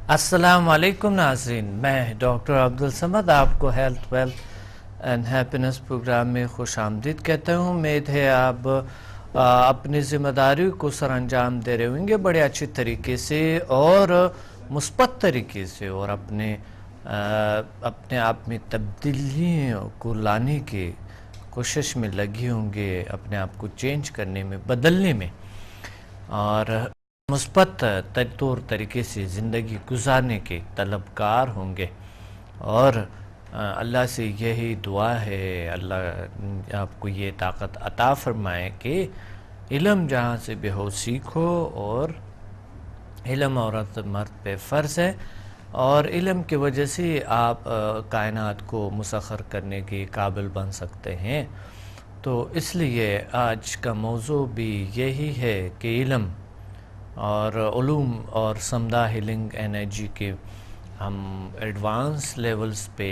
السلام علیکم ناظرین، میں ڈاکٹر عبدالصمد آپ کو health wealth and happiness programme میں خوش آمدید کہتا ہوں۔ امید ہے آپ اپنی ذمہ داری کو سر انجام دے رہے ہوں گے بڑے اچھے طریقے سے اور مثبت طریقے سے، اور اپنے آپ میں تبدیلیوں کو لانے کی کوشش میں لگے ہوں گے، اپنے آپ کو چینج کرنے میں، بدلنے میں، اور مثبت طور طریقے سے زندگی گزارنے کے طلبکار ہوں گے۔ اور اللہ سے یہی دعا ہے اللہ آپ کو یہ طاقت عطا فرمائے کہ علم جہاں سے بھی ہو سیکھو، اور علم عورت مرد پہ فرض ہے، اور علم کی وجہ سے آپ کائنات کو مسخر کرنے کے قابل بن سکتے ہیں۔ تو اس لیے آج کا موضوع بھی یہی ہے کہ علم اور علوم اور سمدہ ہیلنگ انرجی کے ہم ایڈوانس لیولز پہ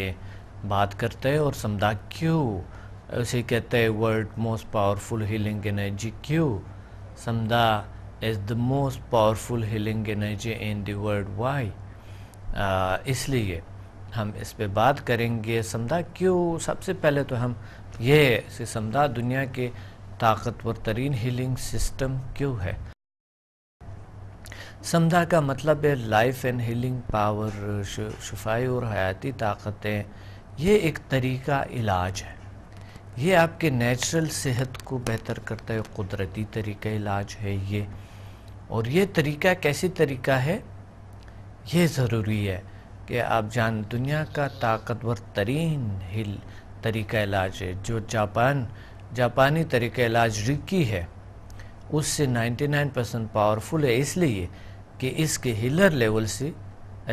بات کرتے ہیں، اور سمدہ کیوں اسے کہتے ہیں world most powerful healing energy, کیوں Samadha is the most powerful healing energy in the world, why? اس لیے ہم اس پہ بات کریں گے سمدہ کیوں۔ سب سے پہلے تو ہم یہ سمدہ دنیا کے طاقتور ترین ہیلنگ سسٹم کیوں ہے؟ سمدھا کا مطلب ہے لائف اینڈ ہیلنگ پاور، شفائی اور حیاتی طاقتیں۔ یہ ایک طریقہ علاج ہے، یہ آپ کے نیچرل صحت کو بہتر کرتا ہے، قدرتی طریقہ علاج ہے یہ۔ اور یہ طریقہ کیسی طریقہ ہے؟ یہ ضروری ہے کہ آپ دنیا کا طاقتور ترین طریقہ علاج ہے، جو جاپانی طریقہ علاج ریکی ہے، اس سے 99% پاورفل ہے، اس لیے کہ اس کے ہیلر لیول سے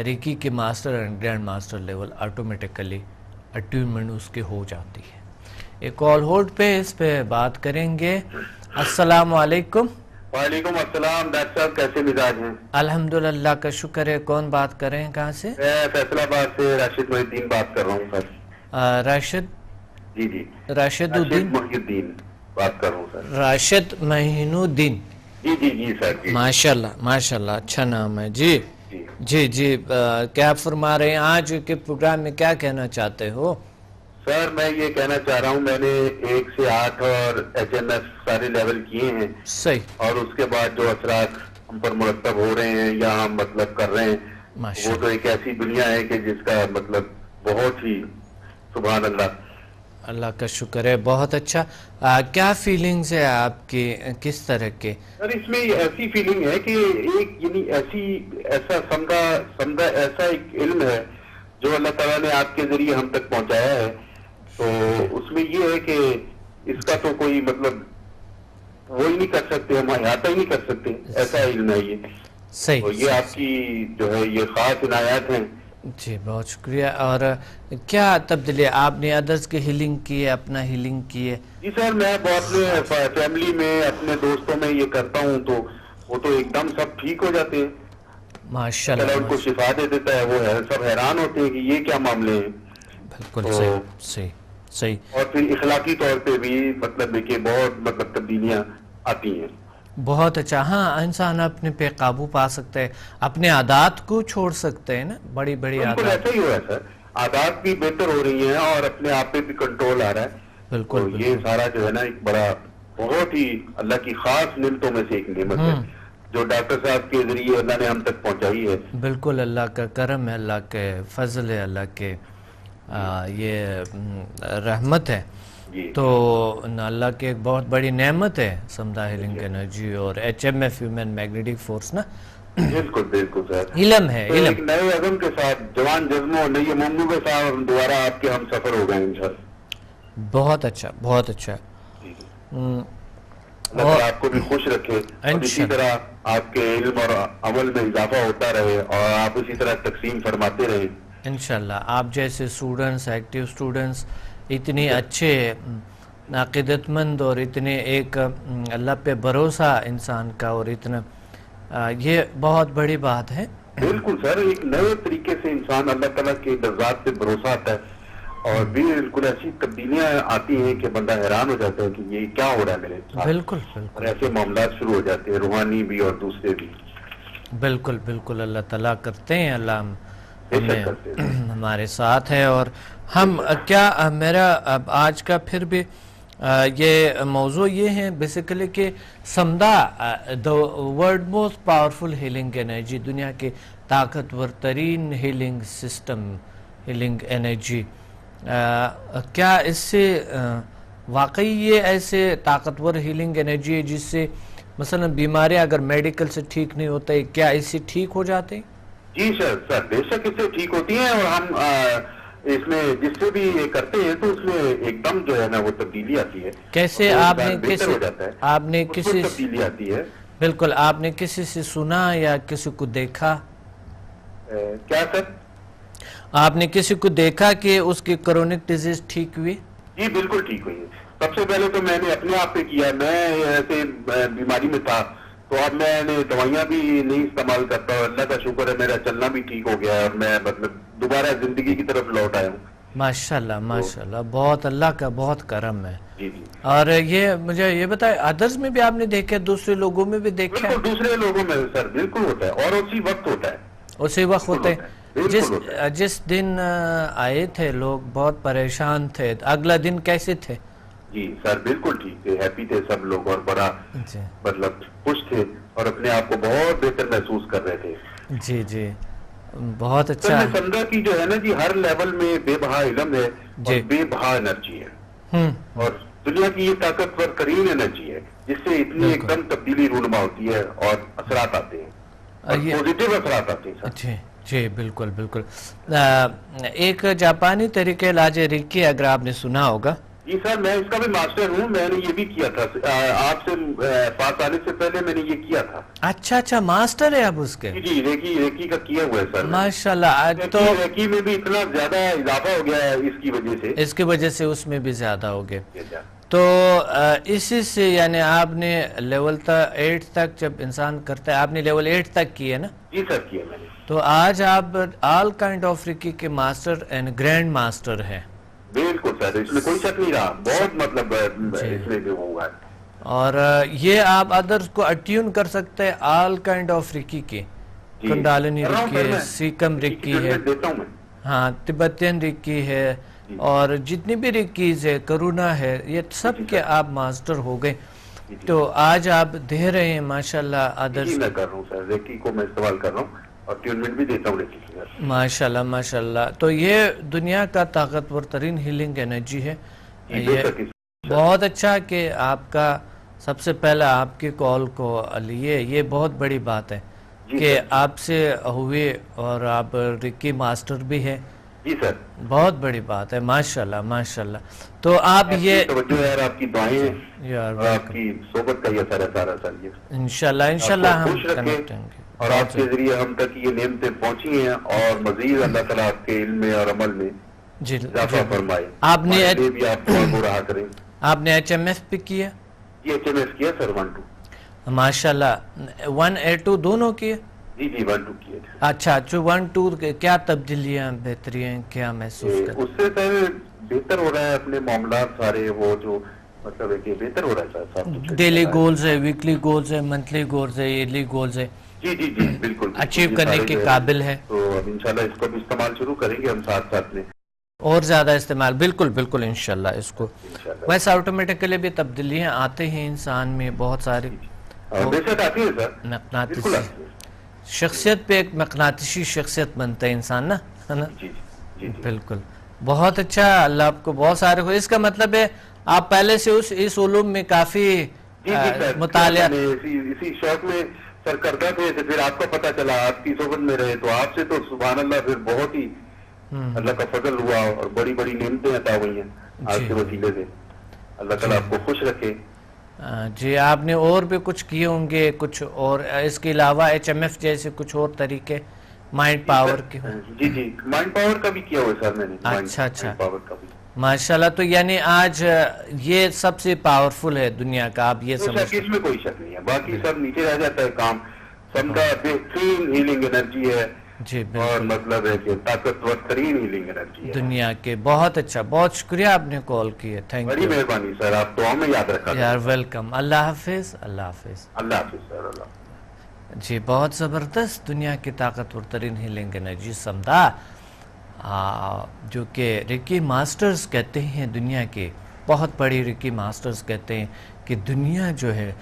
ریکی کے master and grand master level automatically attunement اس کے ہو جاتی ہے۔ ایک کال ہولڈ پہ اس پہ بات کریں گے۔ السلام علیکم۔ وعلیکم السلام ڈاکٹر صاحب، کیسے مزاج ہیں؟ الحمدللہ کا شکر ہے۔ کون بات کر رہے ہیں، کہاں سے؟ میں فیصل آباد سے راشد محی الدین بات کر رہا ہوں سر۔ راشد؟ جی راشد الدین محی الدین بات کر رہا ہوں سر۔ راشد محی الدین؟ جی سر جی۔ ماشاءاللہ اچھا نام ہے جی۔ جی کیا فرما رہے ہیں؟ آج کے پروگرام میں کیا کہنا چاہتے ہو؟ سر میں یہ کہنا چاہ رہا ہوں، میں نے 1 سے 8 اور HMS سارے لیول کیے ہیں، صحیح، اور اس کے بعد جو اثرات ہم پر مرتب ہو رہے ہیں یا ہم مطلب کر رہے ہیں، وہ تو ایک ایسی دنیا ہے کہ جس کا مطلب بہت ہی سبحان اللہ۔ اللہ کا شکر ہے، بہت اچھا۔ کیا فیلنگز ہے آپ کی، کس طرح کے؟ سر اس میں ایسی فیلنگ ہے کہ ایک یعنی ایسا سمدھا ایسا ایک علم ہے جو اللہ تعالیٰ نے آپ کے ذریعے ہم تک پہنچایا ہے، تو اس میں یہ ہے کہ اس کا تو کوئی مطلب وہی نہیں کر سکتے، ہم احاطہ ہی نہیں کر سکتے، ایسا علم ہے یہ۔ صحیح، یہ آپ کی جو ہے یہ خاص عنایات ہیں۔ جی بہت شکریہ۔ اور کیا تبدیلی آپ نے ادرس کی ہیلنگ کی ہے، اپنا ہیلنگ کی ہے؟ جی سر، میں اپنے فیملی میں اپنے دوستوں میں یہ کرتا ہوں تو وہ تو ایک دم سب ٹھیک ہو جاتے ہیں، ماشاءاللہ، ان کو شفا دے دیتا ہے، وہ سب حیران ہوتے ہیں کہ یہ کیا معاملے ہیں۔ بالکل صحیح۔ اور پھر اخلاقی طور پہ بھی مطلب کہ بہت مطلب تبدیلیاں آتی ہیں۔ بہت اچھا۔ ہاں، انسان اپنے پہ قابو پا سکتا ہے، اپنے عادات کو چھوڑ سکتے ہیں نا، بڑی عادات۔ بالکل ایسا ہی ہوا ہے سر، عادات بھی بہتر ہو رہی ہیں اور اپنے آپ پہ بھی کنٹرول آ رہا ہے۔ بالکل یہ سارا جو ہے نا ایک بڑا بہت ہی اللہ کی خاص نعمتوں میں سے ایک نعمت ہے جو ڈاکٹر صاحب کے ذریعے اللہ نے ہم تک پہنچائی ہے۔ بالکل اللہ کا کرم ہے، اللہ کے فضل ہے، اللہ کے یہ رحمت ہے۔ تو اللہ کی ایک بہت بڑی نعمت ہے سمدھا ہیلنگ انرجی اور HMF ہیومن میگنیٹک فورس نا۔ بالکل سر، علم ہے، علم ایک نئے عزم کے ساتھ، جوان جذبوں، نئی منگو کے ساتھ ہم دوبارہ آپ کے ہم سفر ہو گئے انشاءاللہ۔ بہت اچھا، بہت اچھا۔ اللہ تعالیٰ آپ کو بھی خوش رکھے، اور اسی طرح آپ کے علم اور عمل میں اضافہ ہوتا رہے اور آپ اسی طرح تقسیم فرماتے رہیں انشاءاللہ۔ آپ جیسے اسٹوڈنٹس، ایکٹیو اسٹوڈنٹس، اتنے اچھے عقیدت مند اور اتنے ایک اللہ پہ بھروسہ انسان کا، اور اتنا یہ بہت بڑی بات ہے۔ بالکل سر، ایک نئے طریقے سے انسان اللہ تعالیٰ کے ذات پہ بھروسہ آتا ہے، اور بھی بالکل ایسی تبدیلیاں آتی ہیں کہ بندہ حیران ہو جاتا ہے کہ یہ کیا ہو رہا ہے میرے ساتھ۔ بالکل اور ایسے معاملات شروع ہو جاتے ہیں، روحانی بھی اور دوسرے بھی۔ بالکل بالکل اللہ تعالیٰ کرتے ہیں، اللہ بے شک ہمیں کرتے ہیں۔ ہمارے ساتھ ہے. اور ہم کیا میرا اب آج کا پھر بھی یہ موضوع یہ ہے بیسیکلی کہ Samadha the world most powerful healing energy, دنیا کے طاقتور ترین ہیلنگ سسٹم، ہیلنگ انرجی، کیا اس سے واقعی یہ ایسے طاقتور ہیلنگ انرجی ہے جس سے مثلا بیماریاں اگر میڈیکل سے ٹھیک نہیں ہوتے کیا اس سے ٹھیک ہو جاتے ہیں؟ جی سر بے شک اس سے ٹھیک ہوتی ہیں، اور ہم اس میں جس سے بھی یہ کرتے ہیں تو اس میں ایک دم جو ہے نا وہ تبدیلی آتی ہے. کیسے اور آپ نے بہتر ہو جاتا ہے، آپ نے اس کسی میں تبدیلی آتی ہے. بالکل آپ نے کسی سے سنا یا کسی کو دیکھا؟ کیا سر؟ آپ نے کسی کو دیکھا کہ اس کی کرونک ڈیزیز ٹھیک ہوئی؟ جی بالکل ٹھیک ہوئی. سب سے پہلے تو میں نے اپنے آپ پہ کیا، میں ایسے بیماری میں تھا تو اب میں نے دوائیاں بھی نہیں استعمال کرتا، اور اللہ کا شکر ہے میرا چلنا بھی ٹھیک ہو گیا، اور میں مطلب دوبارہ زندگی کی طرف لوٹ آیا ہوں. ماشاءاللہ ماشاءاللہ، بہت اللہ کا بہت کرم ہے. جی جی اور یہ مجھے یہ بتائے ادرز میں بھی آپ نے دیکھا، دوسرے لوگوں میں بھی دیکھا؟ بالکل دوسرے لوگوں میں سر بالکل ہوتا ہے، اور اسی وقت ہوتا ہے. اسی وقت ہوتے بالکل جس دن آئے تھے لوگ بہت پریشان تھے، اگلا دن کیسے تھے؟ جی سر بالکل ٹھیک تھے، ہیپی تھے سب لوگ، اور بڑا جی مطلب خوش تھے، اور اپنے آپ کو بہت بہتر محسوس کر رہے تھے. جی جی بہت سر اچھا. میں سمجھا کہ جو ہے نا جی ہر لیول میں بے بہا علم ہے جی. اور بے بہا انرجی ہے، ہوں اور دنیا کی یہ طاقتور ترین انرجی ہے جس سے اتنی ایک دم تبدیلی رونما ہوتی ہے اور اثرات آتے ہیں، اور پوزیٹیو اثرات آتے ہیں سر. جی جی بالکل بالکل. ایک جاپانی طریقہ علاج ریکی اگر آپ نے سنا ہوگا. جی سر میں اس کا بھی ماسٹر ہوں، میں نے یہ بھی کیا تھا آپ سے 5 آنے سے پہلے میں نے یہ کیا تھا. اچھا اچھا ماسٹر ہے اب اس کے؟ جی ریکی کا کیا ہوا ہے سر. ماشاءاللہ. تو ریکی میں بھی اتنا زیادہ اضافہ ہو گیا ہے اس کی وجہ سے، اس کی وجہ سے اس میں بھی زیادہ ہو گئے. تو اسی سے یعنی آپ نے لیول 8 تک جب انسان کرتا ہے، آپ نے لیول 8 تک کی ہے نا؟ جی سر کیا میں نے. تو آج آپ آل کائنڈ آف ریکی کے ماسٹر اینڈ گرینڈ ماسٹر ہیں. بالکل سر اس میں کوئی شک نہیں رہا، بہت مطلب اس میں بھی ہوگا. اور یہ آپ ادرس کو اٹیون کر سکتے ہیں آل کائنڈ آف ریکی کی، کنڈالنی ریکی ہے، سیکم ریکی ہے، ہاں تبتین ریکی ہے، اور جتنی بھی ریکیز ہے، کرونا ہے، یہ سب کے آپ ماسٹر ہو گئے. تو آج آپ دے رہے ہیں ماشاءاللہ ادرس. میں کر رہا ہوں سر ریکی کو میں استعمال کر رہا ہوں، اور ٹیونمنٹ بھی دیتا ہوں ریکی کی. ماشاءاللہ ماشاءاللہ. تو یہ دنیا کا طاقتور ترین ہیلنگ انرجی ہے. یہ بہت اچھا کہ آپ کا سب سے پہلا آپ کی کال کو لیے، یہ بہت بڑی بات ہے کہ آپ سے ہوئے اور آپ ریکی ماسٹر بھی ہیں. جی سر بہت بڑی بات ہے ماشاءاللہ ماشاءاللہ. تو آپ یہ توجہ ہے، آپ کی دعائیں اور آپ کی صحبت کا یہ اثر ہے سارا سر. انشاءاللہ ہم کنیکٹ ہوں گے، اور آپ کے ذریعے ہم تک یہ نعمتیں پہنچی ہیں، اور مزید اللہ تعالیٰ آپ کے علم میں اور عمل میں اضافہ فرمائے. آپ نے بھی آپ دعا کو رہا کریں. آپ نے ایچ ایم ایف بھی کیا؟ جی ایچ ایم ایف کیا سر 1-2. ماشاءاللہ 1-2 دونوں کیے؟ جی 1-2 کیے. اچھا 1-2 کیا تبدیلیاں بہتری ہیں، کیا محسوس کریں؟ اس سے سر بہتر ہو رہا ہے اپنے معاملات سارے، وہ جو مطلب ہے کہ بہتر ہو رہا ہے سر. ڈیلی گولز ہے، ویکلی گولز ہے، منتھلی گولز ہے، ایئرلی گولز ہے، جی جی جی بالکل اچیو کرنے کے قابل ہے. تو اب انشاءاللہ اس کو بھی استعمال شروع کریں گے ہم ساتھ میں، اور زیادہ استعمال. بالکل بالکل انشاءاللہ اس کو. ویسے آٹومیٹکلی بھی تبدیلیاں آتے ہیں انسان میں بہت ساری، مقناطیسی شخصیت پہ ایک مقناطیسی شخصیت بنتا ہے انسان نا، ہے نا؟ بالکل بہت اچھا. اللہ آپ کو بہت سارے ہو. اس کا مطلب ہے آپ پہلے سے اس علوم میں کافی مطالعہ اسی شوق میں سر کرتا تھے، تو پھر آپ کا پتہ چلا، آپ کی صحبت میں رہے، تو آپ سے تو سبحان اللہ پھر بہت ہی اللہ کا فضل ہوا، اور بڑی بڑی نعمتیں عطا ہوئی ہیں آپ کے وسیلے سے. اللہ تعالیٰ آپ کو خوش رکھے. جی آپ نے اور بھی کچھ کیے ہوں گے کچھ، اور اس کے علاوہ ایچ ایم ایف جیسے کچھ اور طریقے مائنڈ پاور کے؟ جی جی مائنڈ پاور کا بھی کیا ہوا سر میں نے. اچھا اچھا پاور کا بھی ماشاءاللہ. تو یعنی آج یہ سب سے پاورفل ہے دنیا کا، آپ یہ سمجھتے ہیں؟ اس میں کوئی شک نہیں ہے، باقی سب نیچے رہ جاتا ہے کام. سب کا بہترین ہیلنگ انرجی ہے، جی اور مطلب ہے کہ طاقتور ترین ہیلنگ انرجی ہے دنیا کے. بہت اچھا، بہت شکریہ آپ نے کال کی ہے. تھینک یو، بڑی مہربانی سر. آپ دعا میں یاد رکھا. یار ویلکم. اللہ حافظ. اللہ حافظ. اللہ حافظ سر. اللہ جی بہت زبردست دنیا کی طاقتور ترین ہیلنگ انرجی سمدھا، جو کہ ریکی ماسٹرز کہتے ہیں، دنیا کے بہت بڑی ریکی ماسٹرز کہتے ہیں کہ دنیا جو ہے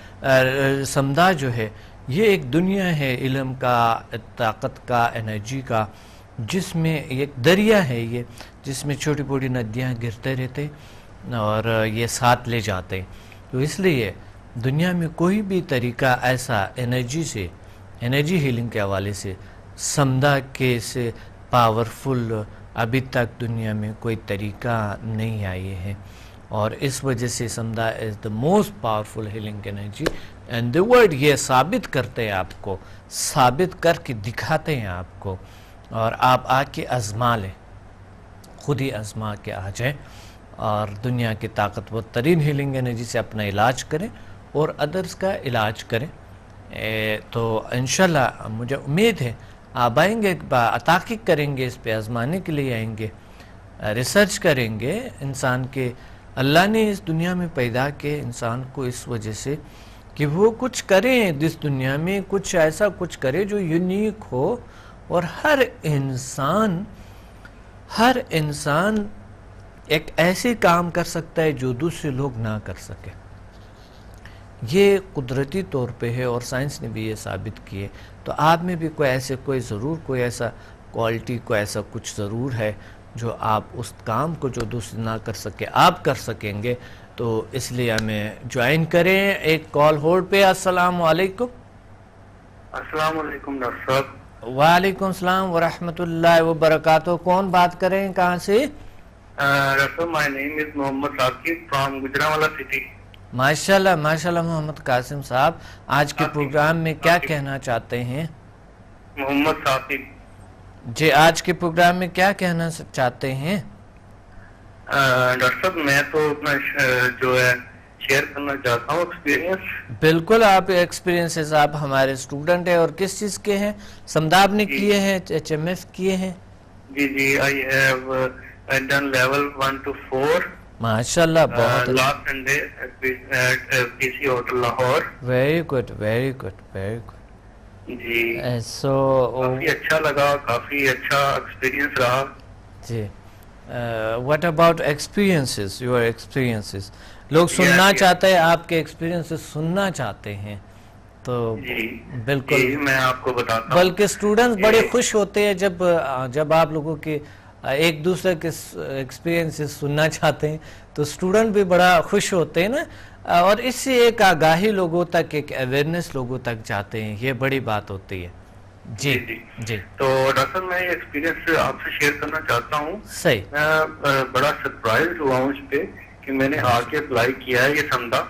سمدھا جو ہے یہ ایک دنیا ہے علم کا، طاقت کا، انرجی کا، جس میں ایک دریا ہے یہ، جس میں چھوٹی بڑی ندیاں گرتے رہتے اور یہ ساتھ لے جاتے. تو اس لیے دنیا میں کوئی بھی طریقہ ایسا انرجی ہیلنگ کے حوالے سے سمدھا کے سے پاورفل ابھی تک دنیا میں کوئی طریقہ نہیں آئی ہے، اور اس وجہ سے Samadha is the most powerful healing energy and the world. یہ ثابت کرتے ہیں آپ کو، ثابت کر کے دکھاتے ہیں آپ کو، اور آپ آ کے آزما لیں، خود ہی آزما کے آ جائیں اور دنیا کی طاقتور ترین ہیلنگ انرجی سے اپنا علاج کریں اور ادرس کا علاج کریں. تو انشاءاللہ مجھے امید ہے آپ آئیں گے، تحقیق کریں گے، اس پہ آزمانے کے لیے آئیں گے، ریسرچ کریں گے. انسان کے اللہ نے اس دنیا میں پیدا کے انسان کو اس وجہ سے کہ وہ کچھ کریں اس دنیا میں، کچھ ایسا کچھ کرے جو یونیک ہو، اور ہر انسان ایک ایسے کام کر سکتا ہے جو دوسرے لوگ نہ کر سکے. یہ قدرتی طور پہ ہے اور سائنس نے بھی یہ ثابت کیے. تو آپ میں بھی کوئی ایسا کوالٹی، کوئی ایسا کچھ ضرور ہے جو آپ اس کام کو جو دوسرے نہ کر سکے آپ کر سکیں گے. تو اس لیے ہمیں جوائن کریں. ایک کال ہولڈ پہ. السلام علیکم. السلام علیکم ڈاکٹر صاحب. وعلیکم السلام ورحمۃ اللہ وبرکاتہ. کون بات کریں، کہاں سے؟ ڈاکٹر صاحب my name is Muhammad Saqib from Gujranwala city. ماشاءاللہ ماشاءاللہ محمد قاسم صاحب، آج کے پروگرام میں کیا کہنا چاہتے ہیں؟ محمد ثاقب. جی آج کے پروگرام میں کیا کہنا چاہتے ہیں؟ ڈاکٹر صاحب میں تو اپنا جو ہے شیئر کرنا چاہتا ہوں ایکسپیرینس. بالکل، آپ ایکسپیرینسز، آپ ہمارے اسٹوڈنٹ ہیں. اور کس چیز کے ہیں؟ سمدھاب نے کیے ہیں، HMF کیے ہیں؟ جی I have done level 1 to 4. ماشاءاللہ بہت last Sunday at PC hotel Lahore. Very good very good very good. جی سو کافی اچھا لگا، کافی اچھا ایکسپیرینس رہا. جی what about experiences, your experiences? لوگ سننا چاہتے ہیں، آپ کے ایکسپیرینسز سننا چاہتے ہیں. تو بالکل میں آپ کو بتاتا ہوں، بلکہ اسٹوڈنٹس بڑے خوش ہوتے ہیں جب آپ لوگوں کے ایک دوسرے کے ایکسپیرینسز سننا چاہتے ہیں، تو اسٹوڈنٹ بھی بڑا خوش ہوتے ہیں نا. اور اس سے ایک آگاہی لوگوں تک، ایک اویئرنیس لوگوں تک جاتے ہیں، یہ بڑی بات ہوتی ہے. جی جی. تو ڈاکٹر میں یہ ایکسپیرینس آپ سے شیئر کرنا چاہتا ہوں. صحیح. میں بڑا سرپرائز ہوا ہوں اس پہ کہ میں نے آ کے اپلائی کیا ہے یہ سمدھا.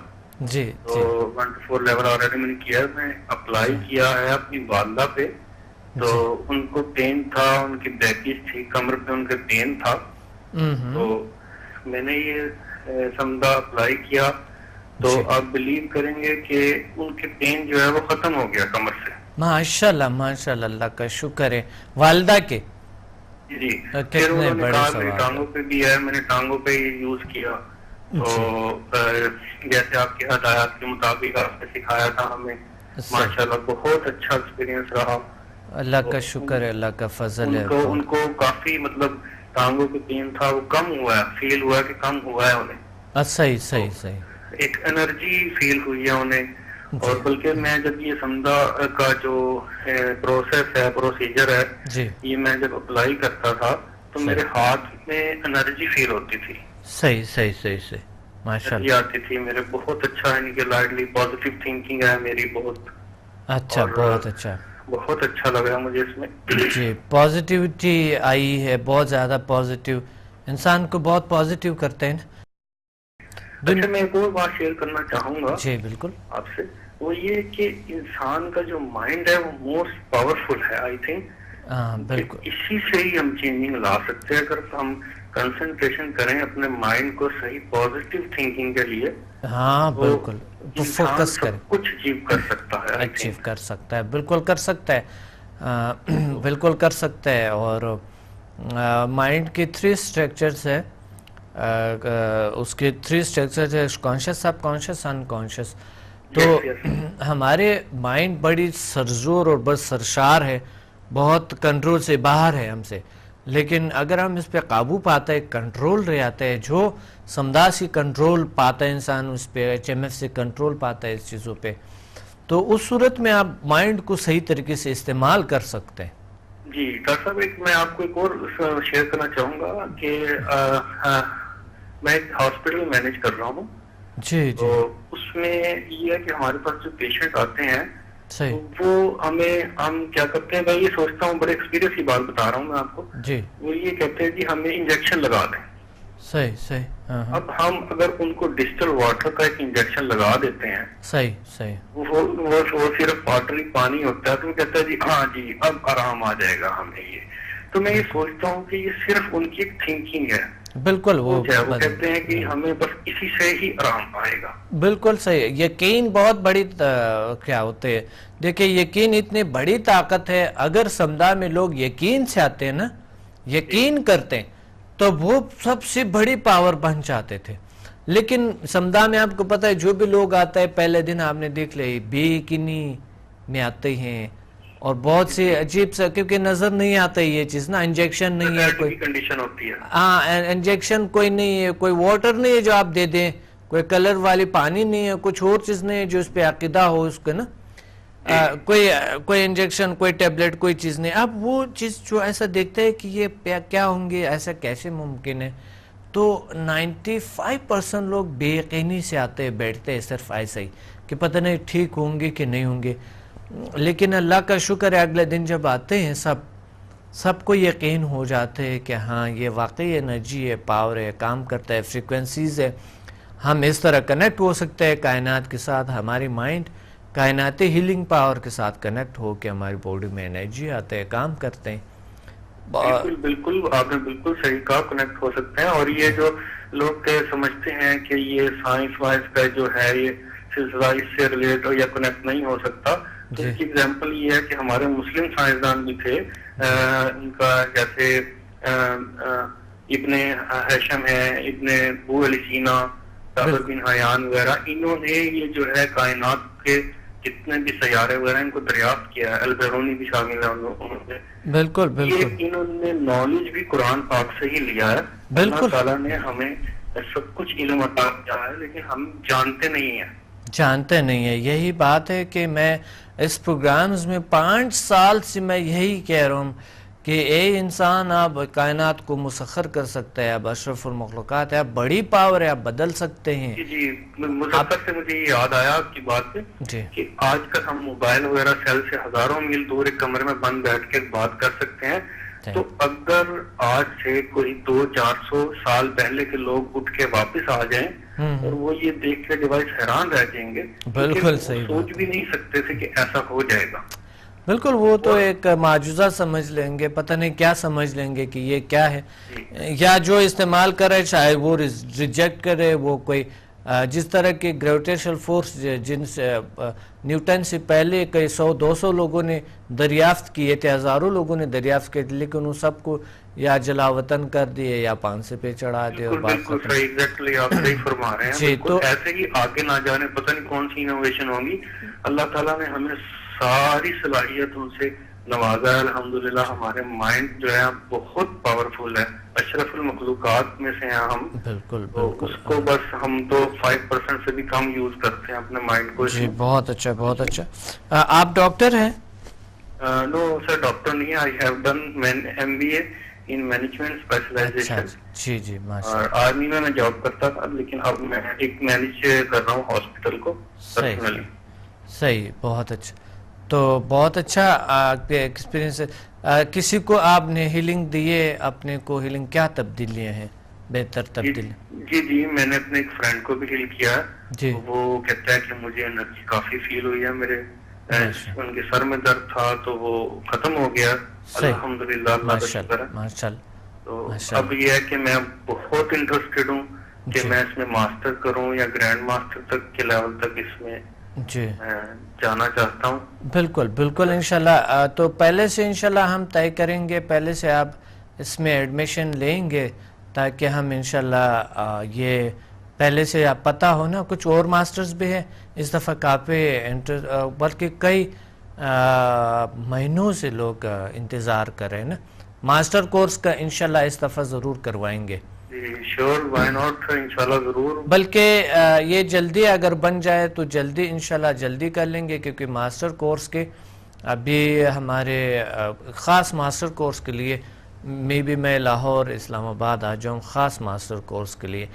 جی تو 1 to 4 لیول آلریڈی میں نے کیا ہے. میں اپلائی کیا ہے اپنی والدہ پہ. تو ان کو پین تھا، ان کی بیکیز تھی، کمر پہ ان کے پین تھا. تو میں نے یہ سمدھا اپلائی کیا تو آپ بلیو کریں گے کہ ان کے پین جو ہے وہ ختم ہو گیا کمر سے. ماشاءاللہ ماشاءاللہ، اللہ کا شکر ہے. والدہ کے جی پھر انہوں نے کہا میری ٹانگوں پہ بھی ہے، میں نے ٹانگوں پہ یوز کیا. تو جیسے آپ کی ہدایات کے مطابق آپ نے سکھایا تھا ہمیں، ماشاءاللہ بہت اچھا ایکسپیرینس رہا. اللہ کا شکر ہے، اللہ کا فضل ہے. ان کو کافی مطلب ٹانگوں پہ پین تھا، وہ کم ہوا ہے، فیل ہوا ہے کہ کم ہوا ہے انہیں. صحیح صحیح صحیح. ایک انرجی فیل ہوئی ہے انہیں. اور بلکہ میں جب یہ سمدھا کا جو پروسیس ہے، پروسیجر ہے، یہ میں جب اپلائی کرتا تھا تو میرے ہاتھ میں انرجی فیل ہوتی تھی. صحیح صحیح صحیح صحیح. ماشاءاللہ آتی تھی میرے. بہت اچھا ہے کہ لائٹلی پازیٹیو تھنکنگ ہے میری. بہت اچھا، بہت اچھا، بہت اچھا لگ رہا مجھے اس میں. جی پازیٹیوٹی آئی ہے، بہت زیادہ پازیٹیو، انسان کو بہت پازیٹیو کرتے ہیں. اچھا میں ایک اور بات شیئر کرنا چاہوں گا جی بالکل آپ سے. وہ یہ کہ انسان کا جو مائنڈ ہے وہ موسٹ پاورفل ہے. آئی تھنک بالکل اسی سے ہی ہم چینجنگ لا سکتے ہیں. اگر ہم کنسنٹریشن کریں اپنے مائنڈ کو صحیح پازیٹیو تھنکنگ کے لیے. ہاں بالکل، فوکس کریں، کچھ اچیو کر سکتا ہے. اچیو کر سکتا ہے، بالکل کر سکتا ہے، بالکل کر سکتا ہے. اور مائنڈ کے 3 اسٹرکچرز ہے. اس کے 3 اسٹرکچرز ہے: کانشیس، سب کانشیس، ان کانشیس. تو ہمارے مائنڈ بڑی سرزور اور بس سرشار ہے، بہت کنٹرول سے باہر ہے ہم سے، لیکن اگر ہم اس پہ قابو پاتا ہے، کنٹرول رہ آتا ہے، جو سمدھا سے کنٹرول پاتا ہے انسان اس پہ، HMF سے کنٹرول پاتا ہے اس چیزوں پہ، تو اس صورت میں آپ مائنڈ کو صحیح طریقے سے استعمال کر سکتے ہیں۔ جی ڈاکٹر صاحب، میں آپ کو ایک اور شیئر کرنا چاہوں گا کہ میں ایک ہاسپٹل مینیج کر رہا ہوں، جی جی، تو اس میں یہ ہے کہ ہمارے پاس جو پیشنٹ آتے ہیں صحیح، تو وہ ہم کیا کرتے ہیں، میں یہ سوچتا ہوں، بڑے ایکسپیرینس کی بات بتا رہا ہوں میں آپ کو، جی، وہ یہ کہتے ہیں جی ہمیں انجیکشن لگا دیں۔ صحیح صحیح، ہاں ہاں، اب ہم اگر ان کو ڈسٹل واٹر کا ایک انجیکشن لگا دیتے ہیں، صحیح صحیح، وہ صرف واٹری پانی ہوتا ہے، تو وہ کہتا ہے جی ہاں جی اب آرام آ جائے گا ہمیں یہ، تو میں یہ سوچتا ہوں کہ یہ صرف ان کی ایک تھنکنگ ہے، بالکل، وہ کہتے ہیں کہ ہمیں بس اسی سے ہی آرام آئے گا۔ بالکل صحیح، یقین بہت بڑی کیا ہوتے ہیں، دیکھیں یقین اتنی بڑی طاقت ہے، اگر سمدھا میں لوگ یقین سے آتے ہیں نا، یقین کرتے ہیں، تو وہ سب سے بڑی پاور بن جاتے تھے۔ لیکن سمدھا میں آپ کو پتہ ہے جو بھی لوگ آتا ہے پہلے دن آپ نے دیکھ لے بے یقینی میں آتے ہیں، اور بہت سے عجیب سا، کیونکہ نظر نہیں آتا یہ چیز نا، انجیکشن نہیں ہے کوئی، کنڈیشن ہوتی ہے، ہاں انجیکشن کوئی نہیں ہے، کوئی واٹر نہیں ہے جو آپ دے دیں، کوئی کلر والی پانی نہیں ہے، کچھ اور چیز نہیں ہے جو اس پہ عقیدہ ہو اس کے نا، کوئی انجیکشن، کوئی ٹیبلٹ، کوئی چیز نہیں۔ اب وہ چیز جو ایسا دیکھتے ہیں کہ یہ کیا ہوں گے، ایسا کیسے ممکن ہے، تو 95% لوگ بے یقینی سے آتے ہیں، بیٹھتے ہیں صرف ایسا ہی کہ پتہ نہیں ٹھیک ہوں گے کہ نہیں ہوں گے، لیکن اللہ کا شکر ہے اگلے دن جب آتے ہیں سب کو یقین ہو جاتے ہیں کہ ہاں یہ واقعی انرجی ہے، پاور ہے، کام کرتا ہے، فریکوینسیز ہے، ہم اس طرح کنیکٹ ہو سکتے ہیں کائنات کے ساتھ، ہماری مائنڈ کائناتی ہیلنگ پاور کے ساتھ کنیکٹ ہو کے ہماری باڈی میں انرجی آتے ہیں، کام کرتے ہیں۔ بالکل بالکل، آپ نے بالکل صحیح کہا، کنیکٹ ہو سکتے ہیں۔ اور یہ جو لوگ سمجھتے ہیں کہ یہ سائنس وائنس کا جو ہے یہ سلسلہ اس سے ریلیٹ یا کنیکٹ نہیں ہو سکتا، تو اس کی ایگزامپل یہ ہے کہ ہمارے مسلم سائنسدان بھی تھے، ان کا جیسے ابن ہیشم ہے، ابن ابو علی سینا، صابر بن حیان وغیرہ، انہوں نے یہ جو ہے کائنات کے جتنے بھی سیارے وغیرہ ان کو دریافت کیا ہے، البیرونی بھی شامل ہے انہوں نے، بالکل بالکل، انہوں نے نالج بھی قرآن پاک سے ہی لیا ہے۔ اللہ تعالیٰ نے ہمیں سب کچھ علم عطا کیا ہے، لیکن ہم جانتے نہیں ہیں، یہی بات ہے کہ میں اس پروگرامز میں 5 سال سے میں یہی کہہ رہا ہوں کہ اے انسان، آپ کائنات کو مسخر کر سکتے ہیں، آپ اشرف المخلوقات ہے، آپ بڑی پاور ہے، آپ بدل سکتے ہیں۔ جی مسخر سے مجھے یہ یاد آیا آپ کی بات سے کہ آج کل ہم موبائل وغیرہ سیل سے ہزاروں میل دور ایک کمرے میں بند بیٹھ کے بات کر سکتے ہیں، تو اگر آج سے کوئی 200-400 سال پہلے کے لوگ اٹھ کے واپس آ جائیں اور وہ یہ دیکھ کے ڈیوائس حیران رہ جائیں گے، بالکل صحیح، سوچ بھی نہیں سکتے تھے کہ ایسا ہو جائے گا۔ بالکل، وہ تو ایک معجزہ سمجھ لیں گے، پتہ نہیں کیا سمجھ لیں گے کہ یہ کیا ہے، یا جو استعمال کرے چاہے وہ ریجیکٹ کرے، وہ کوئی جس طرح کی گریویٹیشنل فورس جن سے نیوٹن سے پہلے کئی 100-200 لوگوں نے دریافت کیے تھے، ہزاروں لوگوں نے دریافت کیے تھے، لیکن ان سب کو یا جلا وطن کر دیے یا پانسے پہ چڑھا دیے، اور بات ختم۔ بالکل ایگزیکٹلی آپ صحیح فرما رہے ہیں، جی، تو ایسے ہی آگے نہ جانے پتہ نہیں کون سی انوویشن ہوگی، اللہ تعالیٰ نے ہمیں ساری صلاحیت ان سے نوازا ہے، الحمدللہ۔ ہمارے مائنڈ جو ہے بہت پاورفل ہے، اشرف المخلوقات میں سے ہیں ہم، بالکل بالکل، اس کو بس ہم تو 5% سے بھی کم یوز کرتے ہیں اپنے مائنڈ کو۔ جی بہت اچھا، بہت اچھا۔ آپ ڈاکٹر ہیں؟ نو سر، ڈاکٹر نہیں ہے، I have done MBA in management specialization. جی جی، ماشاء اللہ۔ اور آرمی میں جاب کرتا تھا، لیکن اب میں ایک مینیج کر رہا ہوں ہاسپٹل کو پرسنلی۔ صحیح، بہت اچھا، تو بہت اچھا ایکسپیرینس ہے۔ کسی کو آپ نے ہیلنگ دیے، اپنے کو ہیلنگ کیا تبدیلیاں ہیں، بہتر تبدیلی؟ جی میں نے اپنے ایک فرینڈ کو بھی ہیل کیا ہے، جی، وہ کہتا ہے کہ مجھے انرجی کافی فیل ہوئی ہے، میرے ان کے سر میں درد تھا تو وہ ختم ہو گیا، الحمدللہ، اللہ کا شکر ہے۔ ماشاءاللہ۔ تو اب یہ ہے کہ میں بہت انٹرسٹڈ ہوں کہ میں اس میں ماسٹر کروں یا گرینڈ ماسٹر تک کے لیول تک اس میں جانا چاہتا ہوں۔ بالکل بالکل، انشاءاللہ۔ تو پہلے سے انشاءاللہ ہم طے کریں گے، پہلے سے آپ اس میں ایڈمیشن لیں گے تاکہ ہم انشاءاللہ یہ پہلے سے آپ پتہ ہو نا، کچھ اور ماسٹرز بھی ہیں اس دفعہ کافی بلکہ کئی مہینوں سے لوگ انتظار کر رہے ہیں نا، ماسٹر کورس کا انشاءاللہ اس دفعہ ضرور کروائیں گے. جی شیور، وائی ناٹ، انشاءاللہ ضرور. بلکہ یہ جلدی اگر بن جائے تو جلدی انشاءاللہ جلدی کر لیں گے، کیونکہ ماسٹر کورس کے ابھی ہمارے خاص ماسٹر کورس کے لیے میں لاہور اسلام آباد آ جاؤں خاص ماسٹر کورس کے لیے،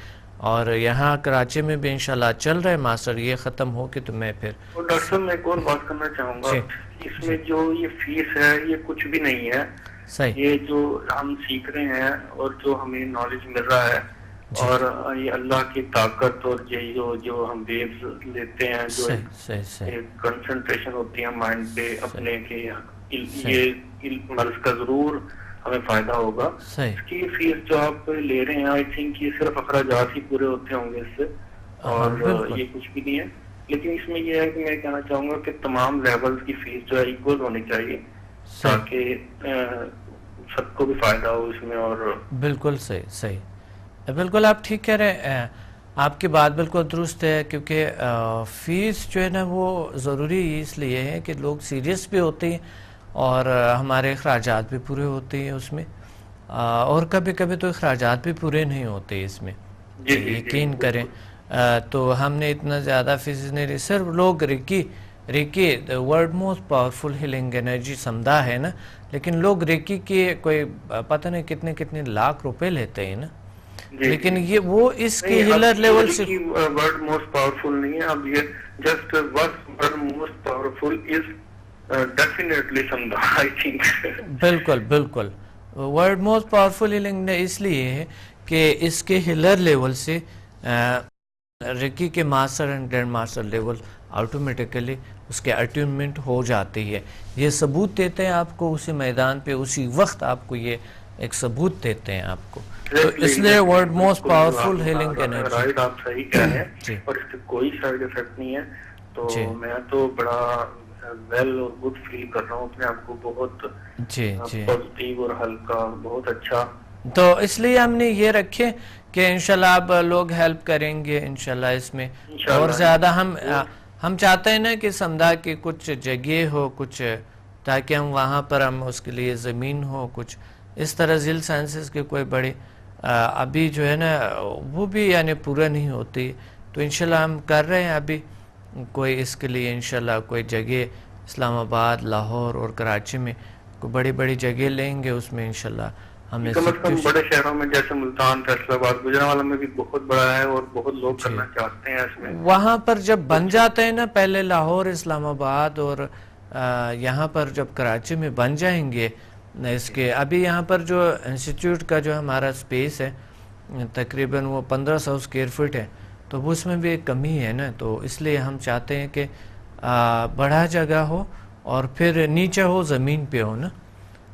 اور یہاں کراچی میں بھی انشاءاللہ چل رہے ماسٹر، یہ ختم ہو کے تو میں پھر. اور ڈاکٹر صاحب میں ایک اور بات کرنا چاہوں گا، اس میں جو یہ فیس ہے یہ کچھ بھی نہیں ہے. صحیح. یہ جو ہم سیکھ رہے ہیں اور جو ہمیں نالج مل رہا ہے اور یہ اللہ کی طاقت اور یہ جو ہم ویوز لیتے ہیں، جو کنسنٹریشن ہوتی ہے مائنڈ پہ اپنے کے، یہ مرض کا ضرور ہمیں فائدہ ہوگا. اس کی فیس جو آپ لے رہے ہیں آئی تھنک یہ صرف اخراجات ہی پورے ہوتے ہوں گے اس سے، اور یہ کچھ بھی نہیں ہے. لیکن اس میں یہ ہے کہ میں کہنا چاہوں گا کہ تمام لیولز کی فیس جو ہے ایکول ہونی چاہیے تاکہ سب کو بھی فائدہ ہو اس میں. اور بالکل صحیح بالکل آپ ٹھیک کہہ رہے ہیں، آپ کی بات بالکل درست ہے، کیونکہ فیس جو ہے نا وہ ضروری اس لیے ہے کہ لوگ سیریس بھی ہوتے ہیں اور ہمارے اخراجات بھی پورے ہوتے ہیں اس میں، اور کبھی کبھی تو اخراجات بھی پورے نہیں ہوتے اس میں، یقین کریں. تو ہم نے اتنا زیادہ فیس نہیں لی، صرف لوگ Reiki world most powerful healing energy Samadha ہے نا، لیکن لوگ ریکی کے کوئی پتہ نہیں کتنے لاکھ روپے لیتے ہیں نا، لیکن یہ وہ اس کے ہیلر لیول سے ورلڈ موسٹ پاورفل نہیں ہے. اب یہ just world most powerful is definitely Samadha I think. بالکل ورلڈ موسٹ پاورفل ہیلنگ نے اس لیے ہے کہ اس کے ہیلر لیول سے ریکی کے master and grand master level automatically اس کے اٹیونمنٹ ہو جاتی ہے. یہ ثبوت دیتے ہیں آپ کو اسی میدان پہ، اسی وقت آپ کو یہ ایک ثبوت دیتے ہیں آپ کو. تو اس لیے world most powerful healing energy. Right, آپ صحیح کہہ رہے ہیں، اور اس سے کوئی سائیڈ افیکٹ نہیں ہے. تو میں تو بڑا ویل اور گڈ فیل کر رہا ہوں اپنے آپ کو، بہت پازیٹیو اور ہلکا، بہت اچھا. تو اس لیے ہم نے یہ رکھے کہ انشاءاللہ آپ لوگ ہیلپ کریں گے انشاءاللہ اس میں، اور زیادہ ہم چاہتے ہیں نا کہ سمدھا کی کچھ جگہ ہو کچھ، تاکہ ہم وہاں پر ہم اس کے لیے زمین ہو کچھ اس طرح. ذیل سائنسز کے کوئی بڑے ابھی جو ہے نا وہ بھی یعنی پورا نہیں ہوتی، تو انشاءاللہ ہم کر رہے ہیں ابھی کوئی اس کے لیے انشاءاللہ کوئی جگہ اسلام آباد، لاہور اور کراچی میں کوئی بڑی جگہ لیں گے، اس میں انشاءاللہ ہمیں کم از کم بڑے شہروں میں جیسے ملتان، فیصل آباد، گجرانوالہ میں بھی بہت بڑا ہے اور بہت لوگ کرنا چاہتے ہیں اس میں. وہاں پر جب بن جاتے ہیں نا، پہلے لاہور، اسلام آباد اور یہاں پر جب کراچی میں بن جائیں گے اس کے، ابھی یہاں پر جو انسٹیٹیوٹ کا جو ہمارا سپیس ہے تقریباً وہ 1500 اسکوائر فٹ ہے، تو وہ اس میں بھی ایک کمی ہے نا. تو اس لیے ہم چاہتے ہیں کہ بڑا جگہ ہو اور پھر نیچے ہو، زمین پہ ہو نا،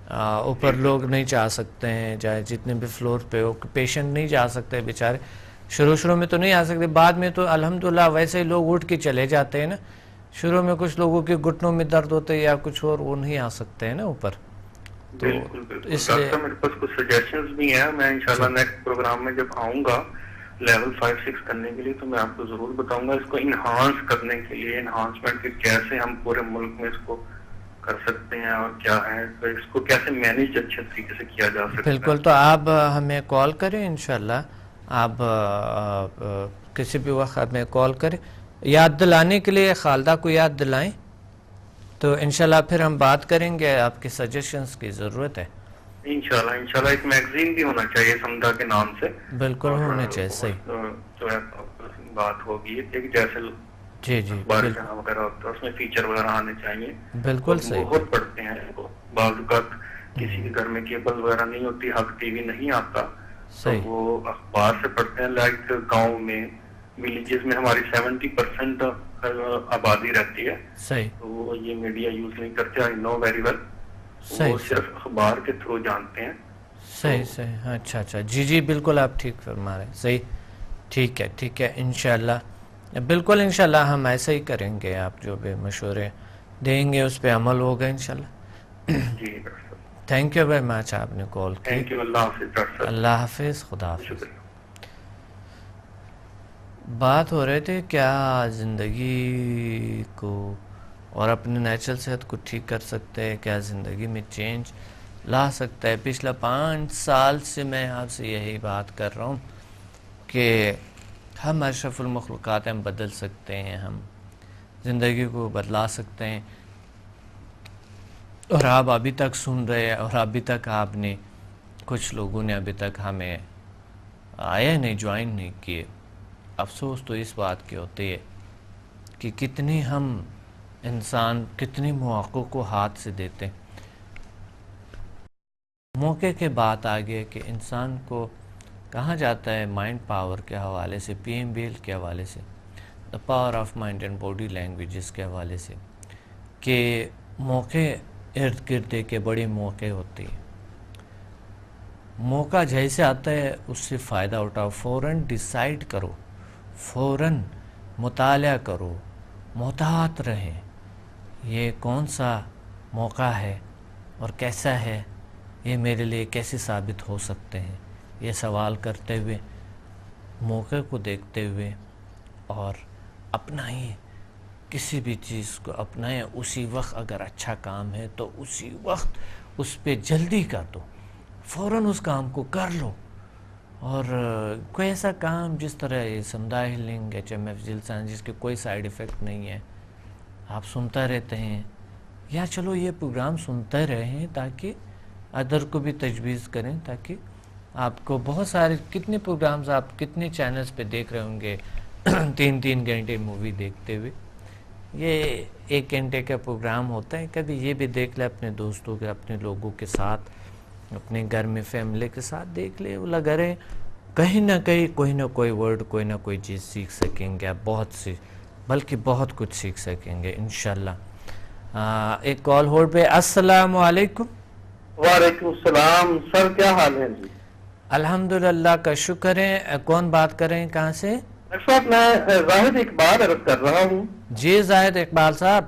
اوپر لوگ نہیں جا سکتے ہیں، چاہے جتنے بھی فلور پہ ہو. پیشنٹ نہیں جا سکتے بیچارے، شروع میں تو نہیں آ سکتے، بعد میں تو الحمدللہ ویسے ہی لوگ اٹھ کے چلے جاتے ہیں نا. شروع میں کچھ لوگوں کے گھٹنوں میں درد ہوتے ہیں یا کچھ اور، وہ نہیں آ سکتے ہیں نا اوپر. تو اس لیے میرے پاس کچھ سجیشنز بھی ہیں، میں انشاءاللہ نیکسٹ پروگرام میں جب آؤں گا لیول 5-6 کرنے کے لیے تو میں آپ کو ضرور بتاؤں گا اس کو انہانس کرنے کے لیے، انہانسمنٹ کے کیسے ہم پورے ملک میں اس کو کر سکتے ہیں اور کیا ہے، تو اس کو کیسے مینیج اچھے طریقے سے کیا جا سکتا ہے. بالکل. تو آپ ہمیں کال کریں انشاءاللہ، آپ کسی بھی وقت ہمیں کال کریں، یاد دلانے کے لیے خالدہ کو یاد دلائیں، تو انشاءاللہ پھر ہم بات کریں گے. آپ کے سجیشنز کی ضرورت ہے انشاءاللہ. ایک میگزین بھی ہونا چاہیے سمدھا کے نام سے. بالکل ہونا چاہیے. صحیح جو ہے بات ہوگی جیسے بارش وغیرہ ہوتا ہے اس میں فیچر وغیرہ آنے چاہیے. بالکل صحیح. بہت پڑھتے ہیں بعض اوقات کسی کے گھر میں کیبل وغیرہ نہیں ہوتی، حق ٹی وی نہیں آتا، تو وہ اخبار سے پڑھتے ہیں. لائک گاؤں میں، ولیجز میں ہماری 70% آبادی رہتی ہے، تو وہ یہ میڈیا یوز نہیں کرتے. آئی نو ویری ویل، وہ صرف اخبار کے تھرو جانتے ہیں. صحیح. اچھا جی بالکل آپ ٹھیک فرما رہے ہیں. صحیح، ٹھیک ہے انشاءاللہ. بالکل انشاءاللہ ہم ایسا ہی کریں گے. آپ جو بھی مشورے دیں گے اس پہ عمل ہوگا انشاءاللہ. جی تھینک یو ویری مچ، آپ نے کال کی. Thank you. اللہ حافظ. اللہ حافظ. خدا حافظ. بات ہو رہے تھے کیا زندگی کو اور اپنے نیچرل صحت کو ٹھیک کر سکتے ہیں، کیا زندگی میں چینج لا سکتا ہے. پچھلا 5 سال سے میں آپ سے یہی بات کر رہا ہوں کہ ہم اشرف المخلوقات ہم بدل سکتے ہیں، ہم زندگی کو بدلا سکتے ہیں. اور آپ ابھی تک سن رہے ہیں، اور ابھی تک آپ نے کچھ لوگوں نے ابھی تک ہمیں آیا نہیں، جوائن نہیں کیے. افسوس تو اس بات کی ہوتی ہے کہ کتنی ہم انسان کتنی مواقع کو ہاتھ سے دیتے ہیں. موقع کے بات آگے کہ انسان کو کہا جاتا ہے مائنڈ پاور کے حوالے سے، پی ایم بیل کے حوالے سے، the power of mind and body languages کے حوالے سے، کہ موقع ارد گرد کے بڑے موقع ہوتے ہیں. موقع جیسے آتا ہے اس سے فائدہ اٹھاؤ، فوراً ڈیسائیڈ کرو، فوراً مطالعہ کرو، محتاط رہیں یہ کون سا موقع ہے اور کیسا ہے، یہ میرے لیے کیسے ثابت ہو سکتے ہیں. یہ سوال کرتے ہوئے، موقع کو دیکھتے ہوئے، اور اپنائیں کسی بھی چیز کو اپنائیں. اسی وقت اگر اچھا کام ہے تو اسی وقت اس پہ جلدی کر دو، فوراً اس کام کو کر لو. اور کوئی ایسا کام جس طرح یہ سمدھا ہیلنگ، HMF جلسان، جس کے کوئی سائیڈ ایفیکٹ نہیں ہے، آپ سنتا رہتے ہیں، یا چلو یہ پروگرام سنتے رہیں تاکہ ادر کو بھی تجویز کریں، تاکہ آپ کو بہت سارے کتنے پروگرامز آپ کتنے چینلز پہ دیکھ رہے ہوں گے 3 گھنٹے مووی دیکھتے ہوئے. یہ 1 گھنٹے کا پروگرام ہوتا ہے، کبھی یہ بھی دیکھ لے اپنے دوستوں کے، اپنے لوگوں کے ساتھ، اپنے گھر میں فیملی کے ساتھ دیکھ لے. وہ لگا رہے کہیں نہ کہیں کوئی نہ کوئی ورڈ، کوئی نہ کوئی چیز سیکھ سکیں گے آپ، بلکہ بہت کچھ سیکھ سکیں گے انشاءاللہ. ایک کال ہولڈ پہ. السلام علیکم. وعلیکم السلام سر، کیا حال ہے جی؟ الحمدللہ کا شکر ہے. کون بات کر رہے ہیں، کہاں سے؟ ڈاکٹر صاحب میں زاہد اقبال عرض کر رہا ہوں. جی زاہد اقبال صاحب.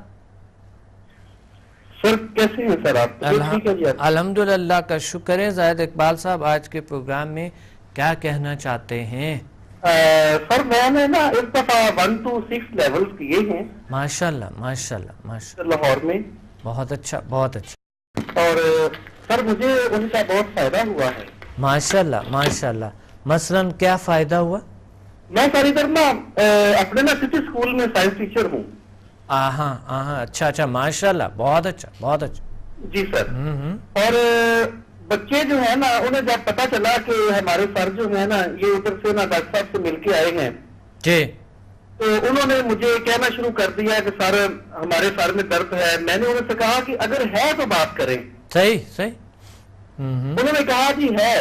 سر کیسے ہیں سر آپ؟ ٹھیک ہے جی. الحمدللہ کا شکر ہے. زاہد اقبال صاحب آج کے پروگرام میں کیا کہنا چاہتے ہیں؟ سر میں نے نا ایک دفعہ 1 to 6 لیولز کیے ہیں ماشاءاللہ ماشاءاللہ ماشاءاللہ. لاہور میں. بہت اچھا بہت اچھا. اور سر مجھے ان کا بہت فائدہ ہوا ہے. ماشاءاللہ ماشاءاللہ. مثلاً کیا فائدہ ہوا؟ میں سر ادھر نا اپنے نا سٹی اسکول میں سائنس ٹیچر ہوں. اچھا اچھا ماشاءاللہ. بہت اچھا بہت اچھا. جی سر. اور بچے جو ہیں نا انہیں جب پتا چلا کہ ہمارے سر جو ہیں نا یہ ادھر سے نا ڈاکٹر صاحب سے مل کے آئے ہیں، جی، تو انہوں نے مجھے کہنا شروع کر دیا کہ سر ہمارے سر میں درد ہے. میں نے انہوں سے کہا کہ اگر ہے تو بات کریں. صحیح صحیح. انہوں نے کہا جی ہے.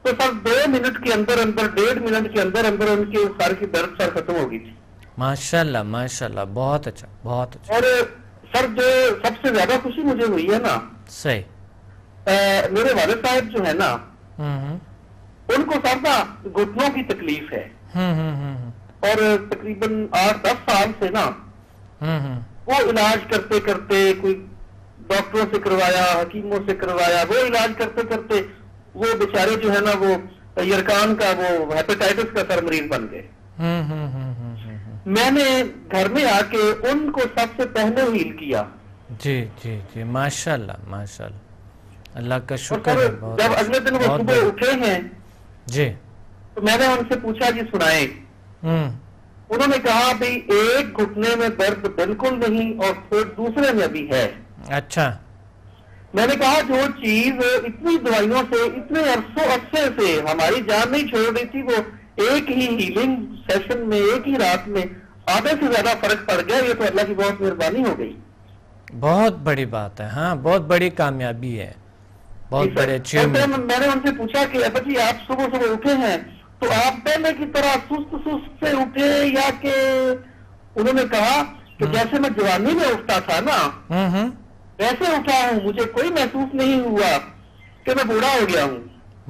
تو سر 2 منٹ کے اندر 1.5 منٹ کے اندر ان کے سر کی درد سر ختم ہو گئی تھی. ماشاءاللہ ماشاءاللہ. بہت اچھا بہت اچھا. اور سر جو سب سے زیادہ خوشی مجھے ہوئی ہے نا، صحیح، میرے والد صاحب جو ہے نا ان کو سر نا گھٹنوں کی تکلیف ہے، اور تقریباً 8-10 سال سے نا وہ علاج کرتے کرتے، کوئی ڈاکٹروں سے کروایا، حکیموں سے کروایا، وہ علاج کرتے کرتے وہ بیچارے جو ہے نا وہ یرکان کا وہ ہیپیٹائٹس کا سر مریض بن گئے. میں نے گھر میں آ کے ان کو سب سے پہلے ہیل کیا. جی جی جی ماشاءاللہ ماشاءاللہ. اللہ کا اور شکر سر ہے. جب اگلے دن وہ صبح اٹھے ہیں جی تو میں نے ان سے پوچھا جی سنائیں. انہوں نے کہا بھئی ایک گھٹنے میں درد بالکل نہیں اور پھر دوسرے میں بھی ہے. اچھا. میں نے کہا جو چیز اتنی دوائیوں سے اتنے عرصے سے ہماری جان نہیں چھوڑ رہی تھی، وہ ایک ہی ہیلنگ سیشن میں ایک ہی رات میں آدھے سے زیادہ فرق پڑ گیا. یہ تو اللہ کی بہت مہربانی ہو گئی. بہت بڑی بات ہے. ہاں بہت بڑی کامیابی ہے، بہت بڑے اچیومنٹ. میں نے ان سے پوچھا کہ ابا جی آپ صبح اٹھے ہیں تو آپ پہلے کی طرح سست سے اٹھے یا کہ؟ انہوں نے کہا کہ جیسے میں جوانی میں اٹھتا تھا نا ویسے اٹھا ہوں، مجھے کوئی محسوس نہیں ہوا کہ میں بوڑھا ہو گیا ہوں.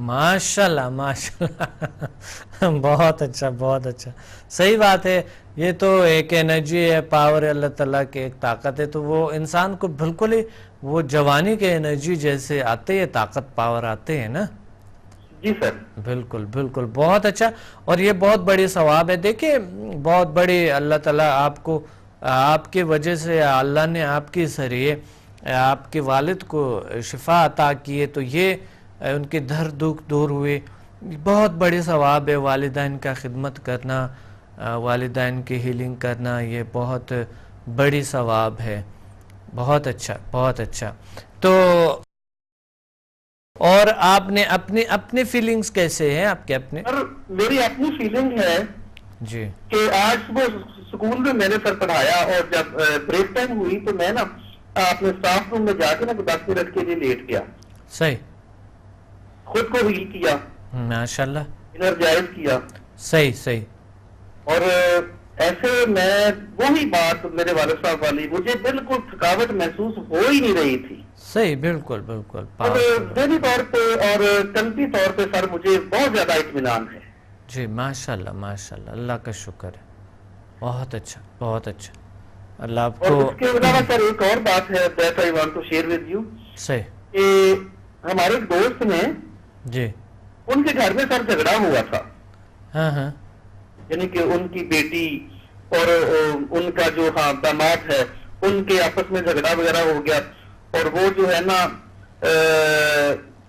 ماشاءاللہ ماشاءاللہ. بہت اچھا بہت اچھا. صحیح بات ہے. یہ تو ایک انرجی ہے، پاور ہے، اللہ تعالیٰ کی ایک طاقت ہے. تو وہ انسان کو بالکل ہی وہ جوانی کے انرجی جیسے آتے ہیں، طاقت پاور آتے ہیں نا. جی سر بالکل بالکل بہت اچھا، اور یہ بہت بڑی ثواب ہے. دیکھیں بہت بڑی اللہ تعالیٰ آپ کو، آپ کی وجہ سے اللہ نے آپ کے ذریعے آپ کے والد کو شفا عطا کی ہے، تو یہ ان کے درد دکھ دور ہوئے. بہت بڑی ثواب ہے والدین کا خدمت کرنا، والدین کی ہیلنگ کرنا، یہ بہت بڑی ثواب ہے. بہت اچھا بہت اچھا. تو اور آپ نے اپنی فیلنگز کیسے ہیں آپ کے اپنے؟ سر میری اپنی فیلنگ ہے جی کہ آج صبح اسکول میں میں نے سر پڑھایا، اور جب بریک ٹائم ہوئی تو میں نا اپنے اسٹاف روم میں جا کے نا 10 منٹ کے لیے لیٹ گیا، صحیح، خود کو ہیل کیا، ماشاءاللہ، انرجائز کیا. صحیح صحیح. اور ایسے میں وہی بات میرے والد صاحب والی، مجھے بالکل تھکاوٹ محسوس ہو ہی نہیں رہی تھی. صحیح، بالکل بالکل. اور ذہنی طور پہ اور قلبی طور پہ سر مجھے بہت زیادہ اطمینان ہے. جی ماشاءاللہ ماشاءاللہ، اللہ کا شکر ہے. بہت اچھا بہت اچھا. اللہ آپ اور کو. اس کے علاوہ سر ایک اور بات ہے that I want to share with you، صحیح. کہ ہمارے ایک دوست نے، جی ان کے گھر میں سر جھگڑا ہوا تھا، ہاں ہاں. یعنی کہ ان کی بیٹی اور ان کا جو داماد ہے، ان کے آپس میں جھگڑا وغیرہ ہو گیا، اور وہ جو ہے نا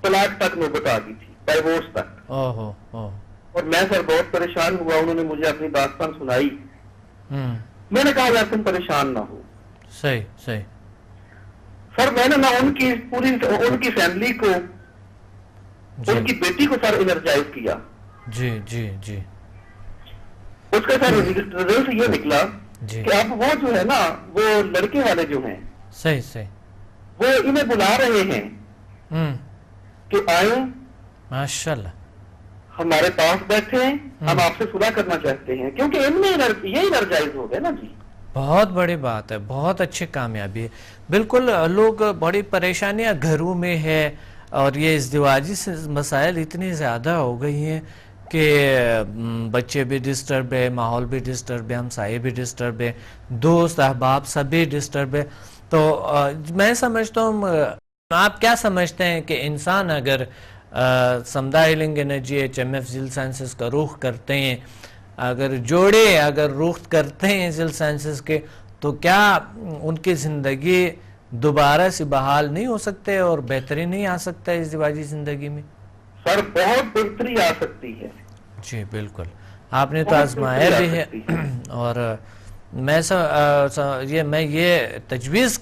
طلاق تک نوبت آ گئی تھی، ڈائیورس تک. اوہ اوہ. اور میں سر بہت پریشان ہوا، انہوں نے مجھے اپنی داستان سنائی. میں نے کہا یار تم پریشان نہ ہو. صحیح صحیح. سر میں نے نا ان کی پوری ان کی فیملی کو، ان کی بیٹی کو سر انرجائز کیا. جی جی جی. اس کا سر رزلٹ یہ نکلا جی کہ اب وہ جو ہے نا، وہ لڑکے والے جو ہیں، صحیح صحیح. وہ انہیں بلا رہے ہیں کہ آئیں ماشاءاللہ. ہمارے پاس بیٹھے ہیں، ہم آپ سے صلح کرنا چاہتے ہیں، کیونکہ ان میں یہ انرجائز ہو گئے نا. جی بہت بڑی بات ہے، بہت اچھی کامیابی ہے. بالکل لوگ بڑی پریشانیاں گھروں میں ہے، اور یہ ازدواجی سے مسائل اتنی زیادہ ہو گئی ہیں کہ بچے بھی ڈسٹرب ہے، ماحول بھی ڈسٹرب ہے، ہمسائے بھی ڈسٹرب ہے، دوست احباب سبھی ڈسٹرب ہے. تو میں سمجھتا ہوں، آپ کیا سمجھتے ہیں کہ انسان اگر سمدھا ہیلنگ انرجی HMF ذیل سائنسز کا رخ کرتے ہیں، اگر جوڑے اگر رخ کرتے ہیں ذیل سائنسز کے، تو کیا ان کی زندگی دوبارہ سے بحال نہیں ہو سکتے اور بہتری نہیں آ سکتا ہے ازدواجی زندگی میں؟ سر بہت بہتری آ سکتی ہے. جی بالکل، آپ نے تو آزمایا بھی ہے. اور میں یہ تجویز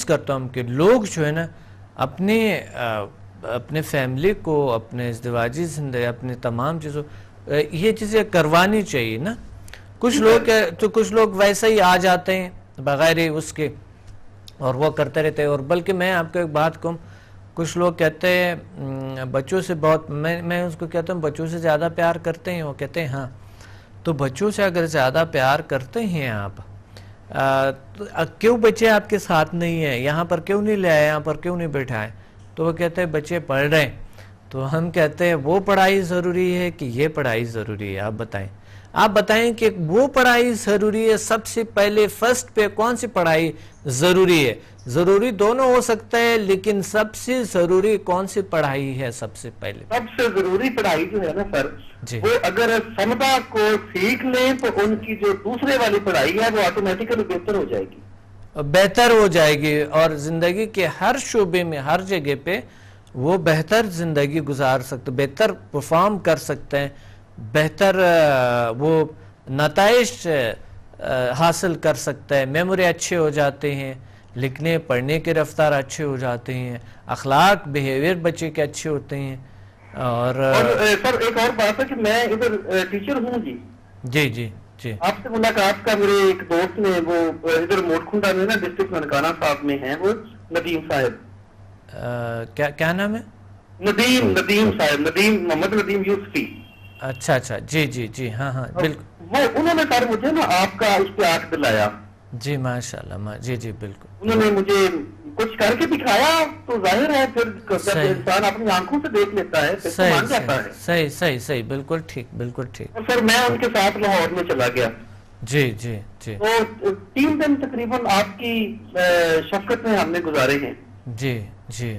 کرتا ہوں، کہ لوگ جو ہے نا اپنے فیملی کو، اپنے ازدواجی زندگی، اپنے تمام چیزوں یہ چیزیں کروانی چاہیے نا. کچھ لوگ ویسے ہی آ جاتے ہیں بغیر ہی اس کے، اور وہ کرتے رہتے ہیں. اور بلکہ میں آپ کو ایک بات کہوں، کچھ لوگ کہتے ہیں بچوں سے بہت، میں اس کو کہتا ہوں بچوں سے زیادہ پیار کرتے ہیں. وہ کہتے ہیں ہاں. تو بچوں سے اگر زیادہ پیار کرتے ہیں آپ، کیوں بچے آپ کے ساتھ نہیں ہیں، یہاں پر کیوں نہیں لے آئے، یہاں پر کیوں نہیں بٹھائے؟ تو وہ کہتے ہیں بچے پڑھ رہے ہیں. تو ہم کہتے ہیں وہ پڑھائی ضروری ہے کہ یہ پڑھائی ضروری ہے؟ آپ بتائیں کہ وہ پڑھائی ضروری ہے سب سے پہلے، فرسٹ پہ کون سی پڑھائی ضروری ہے؟ ضروری دونوں ہو سکتا ہے، لیکن سب سے ضروری کون سی پڑھائی ہے سب سے پہلے؟ سب سے ضروری پڑھائی جو ہے نا سر، جی وہ اگر سمدھا کو سیکھ لیں تو ان کی جو دوسرے والی پڑھائی ہے وہ آٹومیٹیکلی بہتر ہو جائے گی. بہتر ہو جائے گی، اور زندگی کے ہر شعبے میں، ہر جگہ پہ وہ بہتر زندگی گزار سکتے، بہتر پرفارم کر سکتے ہیں، بہتر وہ نتائج حاصل کر سکتا ہے. میموری اچھے ہو جاتے ہیں، لکھنے پڑھنے کے رفتار اچھے ہو جاتے ہیں، اخلاق بیہیویئر بچے کے اچھے ہوتے ہیں. اور سر ایک اور بات ہے کہ میں ادھر ٹیچر ہوں. جی جی جی جی. آپ سے ملاقات کا میرے ایک دوست نے، وہ ادھر موٹکھنڈا میں نا ڈسٹرکٹ ننکانہ صاحب میں ہیں، وہ ندیم صاحب. کیا نام ہے؟ ندیم صاحب، محمد ندیم یوسفی. اچھا اچھا. جی جی جی. ہاں ہاں بالکل. وہ انہوں نے سر مجھے نا آپ کا اشتہار دلایا. جی ماشاءاللہ. جی جی بالکل. انہوں نے مجھے کچھ کر کے دکھایا، تو ظاہر ہے پھر جب انسان اپنی آنکھوں سے دیکھ لیتا ہے پھر تو مان جاتا ہے. صحیح صحیح صحیح. بالکل ٹھیک بالکل ٹھیک. اور سر میں ان کے ساتھ لاہور میں چلا گیا. جی جی جی. تو 3 دن تقریباً آپ کی شفقت میں ہم نے گزارے ہیں. جی جی.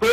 2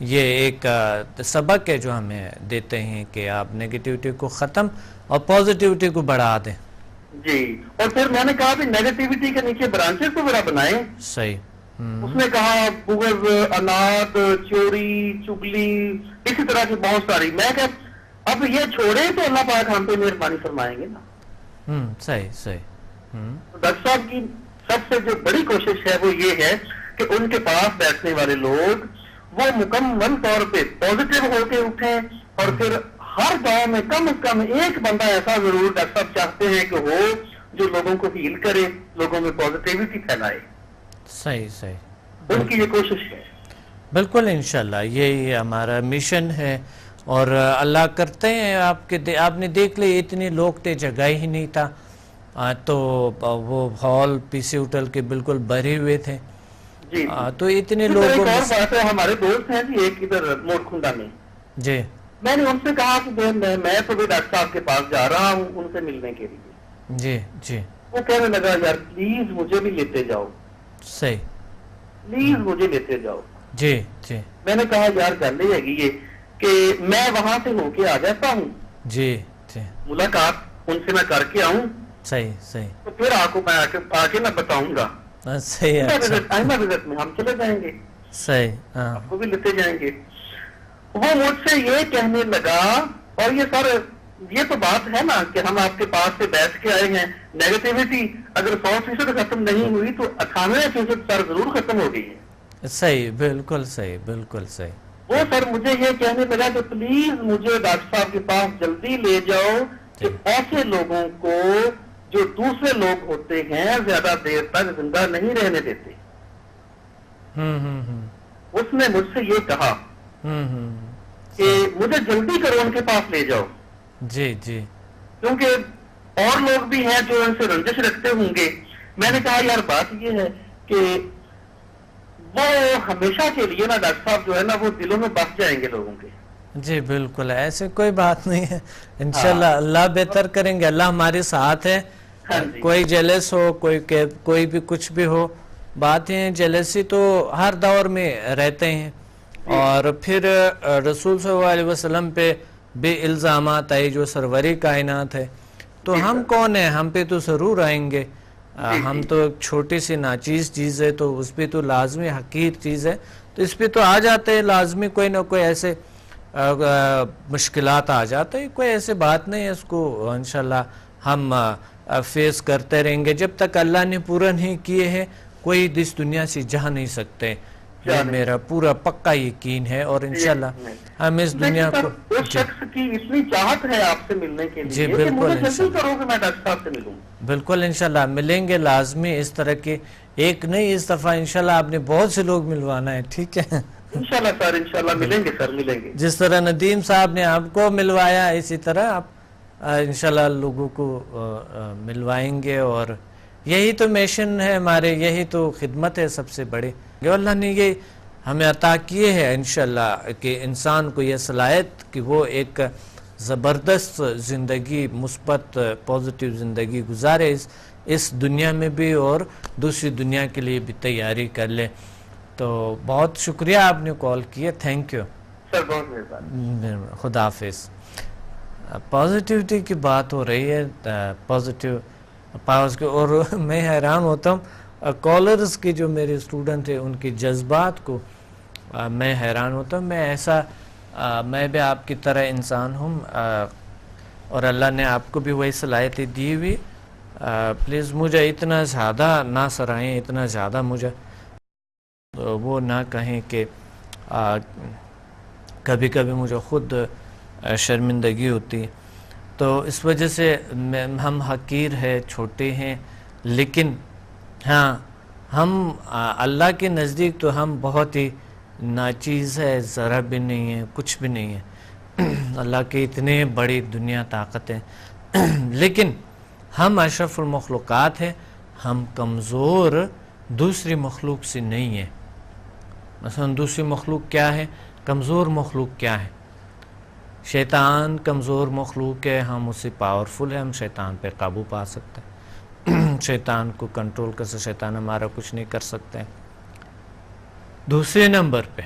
یہ ایک سبق ہے جو ہمیں دیتے ہیں کہ آپ نیگیٹیوٹی کو ختم اور پازیٹیوٹی کو بڑھا دیں. جی. اور پھر میں نے کہا کہ نیگیٹیوٹی کے نیچے برانچز کو ذرا بنائیں. صحیح. اس نے کہا بغض، اناد، چوری، چگلی، اسی طرح کی بہت ساری. میں کہ اب یہ چھوڑے تو اللہ پاک ہم پہ مہربانی فرمائیں گے نا. صحیح صحیح. ڈاکٹر صاحب کی سب سے جو بڑی کوشش ہے وہ یہ ہے کہ ان کے پاس بیٹھنے والے لوگ وہ مکمل طور پہ پازیٹیو ہو کے اٹھیں، اور پھر ہر گاؤں میں کم از کم ایک بندہ ایسا ضرور ڈاکٹر صاحب چاہتے ہیں کہ ہو جو لوگوں کو ہیل کرے، لوگوں میں پازیٹیوٹی پھیلائے. صحیح صحیح. ان کی یہ کوشش ہے. بالکل انشاءاللہ یہی ہمارا مشن ہے، اور اللہ کرتے ہیں. آپ نے دیکھ لی اتنے لوگ تھے، جگہ ہی نہیں تھا، تو وہ ہال پی سی ہوٹل کے بالکل بھرے ہوئے تھے. جی. تو اتنے لوگ ایک اور بات ہے، ہمارے دوست ہیں جی ایک ادھر موڑ کھنڈا میں. جی. میں نے ان سے کہا کہ میں تو بھی ڈاکٹر صاحب کے پاس جا رہا ہوں ان سے ملنے کے لیے. جی جی. وہ کہنے لگا یار پلیز مجھے بھی لیتے جاؤ. صحیح. پلیز مجھے لیتے جاؤ. جی جی. میں نے کہا یار گل یہ ہے یہ کہ میں وہاں سے ہو کے آ جاتا ہوں. جی جی. ملاقات ان سے میں کر کے آؤں. صحیح صحیح. تو پھر آپ کو میں آ کے میں بتاؤں گا. صحیح. وزٹ میں ہم چلے جائیں گے. صحیح. آپ کو بھی لیتے جائیں گے. وہ مجھ سے یہ کہنے لگا، اور یہ سر یہ تو بات ہے نا کہ ہم آپ کے پاس سے بیٹھ کے آئے ہیں، نیگیٹیوٹی اگر 100% ختم نہیں ہوئی تو 98% سر ضرور ختم ہو گئی ہے. صحیح. بالکل صحیح. بالکل صحیح. وہ سر مجھے یہ کہنے لگا کہ پلیز مجھے ڈاکٹر صاحب کے پاس جلدی لے جاؤ کہ ایسے لوگوں کو جو دوسرے لوگ ہوتے ہیں زیادہ دیر تک زندہ نہیں رہنے دیتے. اس نے مجھ سے یہ کہا کہ مجھے جلدی کرو ان کے پاس لے جاؤ. جی جی. کیونکہ اور لوگ بھی ہیں جو ان سے رنجش رکھتے ہوں گے. میں نے کہا یار بات یہ ہے کہ وہ ہمیشہ کے لیے نا ڈاکٹر صاحب جو ہے نا وہ دلوں میں بس جائیں گے لوگوں کے. جی بالکل ایسے کوئی بات نہیں ہے. انشاءاللہ اللہ بہتر کریں گے. اللہ ہمارے ساتھ ہے. کوئی جیلس ہو، کوئی بھی کچھ بھی ہو، باتیں جیلسی تو ہر دور میں رہتے ہیں. اور پھر رسول صلی اللہ علیہ وسلم پہ بے الزامات آئے جو سروری کائنات ہے، تو ہم کون ہیں؟ ہم پہ تو ضرور آئیں گے. ہم تو ایک چھوٹی سی ناچیز چیز ہے، تو اس پہ تو لازمی حقیر چیز ہے، تو اس پہ تو آ جاتے ہیں لازمی کوئی نہ کوئی ایسے مشکلات آ جاتے ہیں. کوئی ایسے بات نہیں ہے، اس کو انشاءاللہ ہم فیس کرتے رہیں گے. جب تک اللہ نے پورا نہیں کیے ہیں کوئی اس دنیا سے جا نہیں سکتے. یہ میرا پورا پکا یقین ہے. اور انشاءاللہ ہم اس دنیا کو اس شخص کی اتنی چاہت ہے آپ سے ملنے کے لیے. جی بالکل انشاءاللہ. بالکل انشاءاللہ ملیں گے لازمی. اس طرح کے ایک نہیں، اس دفعہ انشاءاللہ آپ نے بہت سے لوگ ملوانا ہے. ٹھیک ہے انشاءاللہ سر، انشاءاللہ ملیں گے سر، ملیں گے. جس طرح ندیم صاحب نے آپ کو ملوایا اسی طرح آپ انشاءاللہ لوگوں کو ملوائیں گے. اور یہی تو میشن ہے ہمارے، یہی تو خدمت ہے سب سے بڑی. اللہ نے یہ ہمیں عطا کیے ہے انشاءاللہ کہ انسان کو یہ صلاحیت کہ وہ ایک زبردست زندگی، مثبت پازیٹیو زندگی گزارے اس دنیا میں بھی اور دوسری دنیا کے لیے بھی تیاری کر لے. تو بہت شکریہ آپ نے کال کیا. تھینک یو سر، بہت مہربانی. خدا حافظ. پازیٹیوٹی کی بات ہو رہی ہے، پازیٹیو پاورز کی، اور میں حیران ہوتا ہوں کالرز کی جو میرے اسٹوڈنٹ ہیں ان کے جذبات کو میں حیران ہوتا ہوں. میں بھی آپ کی طرح انسان ہوں، اور اللہ نے آپ کو بھی وہی صلاحیتیں دی ہوئی. پلیز مجھے اتنا زیادہ نہ سرائیں، اتنا زیادہ مجھے وہ نہ کہیں کہ کبھی کبھی مجھے خود شرمندگی ہوتی ہے. تو اس وجہ سے ہم حقیر ہیں، چھوٹے ہیں، لیکن ہاں ہم اللہ کے نزدیک تو ہم بہت ہی ناچیز ہے، ذرا بھی نہیں ہے، کچھ بھی نہیں ہے. اللہ کی اتنے بڑی دنیا طاقت ہے، لیکن ہم اشرف المخلوقات ہیں. ہم کمزور دوسری مخلوق سے نہیں ہیں. مثلا دوسری مخلوق کیا ہے؟ کمزور مخلوق کیا ہے؟ شیطان کمزور مخلوق ہے، ہم اس سے پاورفل ہیں، ہم شیطان پہ قابو پا سکتے ہیں، شیطان کو کنٹرول کر سکتے، شیطان ہمارا کچھ نہیں کر سکتے. دوسرے نمبر پہ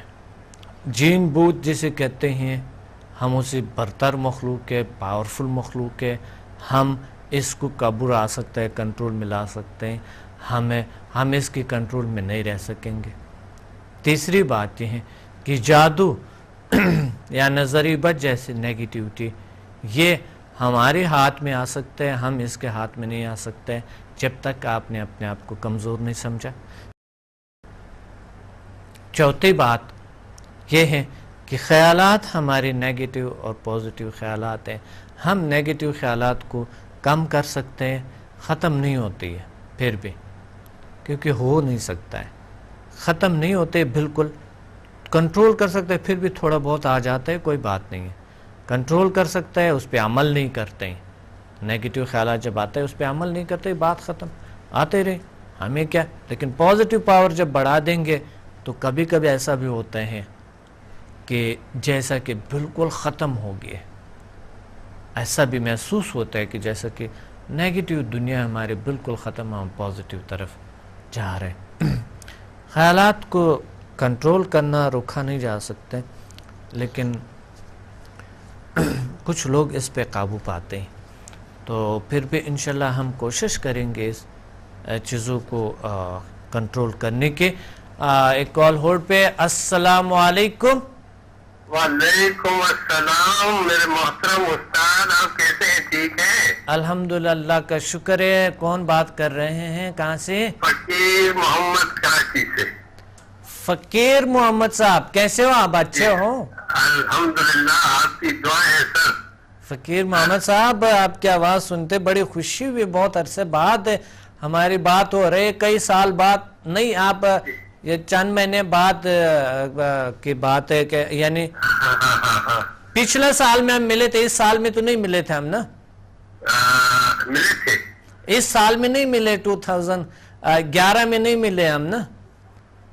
جین بوت جسے کہتے ہیں، ہم اسے برتر مخلوق ہے، پاورفل مخلوق ہے، ہم اس کو قابو آ سکتا ہے، کنٹرول میں لا سکتے ہیں، ہم اس کے کنٹرول میں نہیں رہ سکیں گے۔ تیسری بات یہ ہے کہ جادو یا نظری بد جیسے نیگیٹیوٹی یہ ہمارے ہاتھ میں آ سکتا ہے، ہم اس کے ہاتھ میں نہیں آ سکتے جب تک آپ نے اپنے آپ کو کمزور نہیں سمجھا۔ چوتھی بات یہ ہے کہ خیالات ہمارے نیگیٹیو اور پوزیٹیو خیالات ہیں، ہم نیگیٹیو خیالات کو کم کر سکتے ہیں، ختم نہیں ہوتی ہے پھر بھی، کیونکہ ہو نہیں سکتا ہے، ختم نہیں ہوتے، بالکل کنٹرول کر سکتے ہیں، پھر بھی تھوڑا بہت آ جاتا ہے، کوئی بات نہیں ہے، کنٹرول کر سکتا ہے، اس پہ عمل نہیں کرتے ہیں، نیگیٹیو خیالات جب آتے ہیں اس پہ عمل نہیں کرتے، بات ختم، آتے رہے، ہمیں کیا۔ لیکن پازیٹیو پاور جب بڑھا دیں گے تو کبھی کبھی ایسا بھی ہوتا ہے کہ جیسا کہ بالکل ختم ہو گیا، ایسا بھی محسوس ہوتا ہے کہ جیسا کہ نیگیٹیو دنیا ہمارے بالکل ختم، ہم پازیٹیو طرف جا رہے ہیں۔ خیالات کو کنٹرول کرنا روکا نہیں جا سکتے، لیکن کچھ لوگ اس پہ قابو پاتے ہیں، تو پھر بھی انشاءاللہ ہم کوشش کریں گے اس چیزوں کو کنٹرول کرنے کے۔ ایک کال ہولڈ پہ۔ السلام علیکم۔ وعلیکم السلام میرے محترم استاد، آپ کیسے ہیں؟ ٹھیک ہیں؟ الحمدللہ، اللہ کا شکر ہے۔ کون بات کر رہے ہیں، کہاں سے؟ فقیر محمد کراچی سے۔ فقیر محمد صاحب، کیسے ہو آپ؟ اچھے ہو؟ الحمدللہ، آپ کی دعا ہے سر۔ فقیر محمد صاحب، آپ کی آواز سنتے بڑی خوشی ہوئی، بہت عرصے بعد ہماری بات ہو رہی ہے، کئی سال بعد نہیں، آپ یہ چند مہینے بعد کی بات ہے کہ یعنی پچھلے سال میں ہم ملے تھے، اس سال میں تو نہیں ملے تھے ہم نا؟ ملے تھے اس سال میں نہیں ملے، 2011 میں نہیں ملے ہم نا؟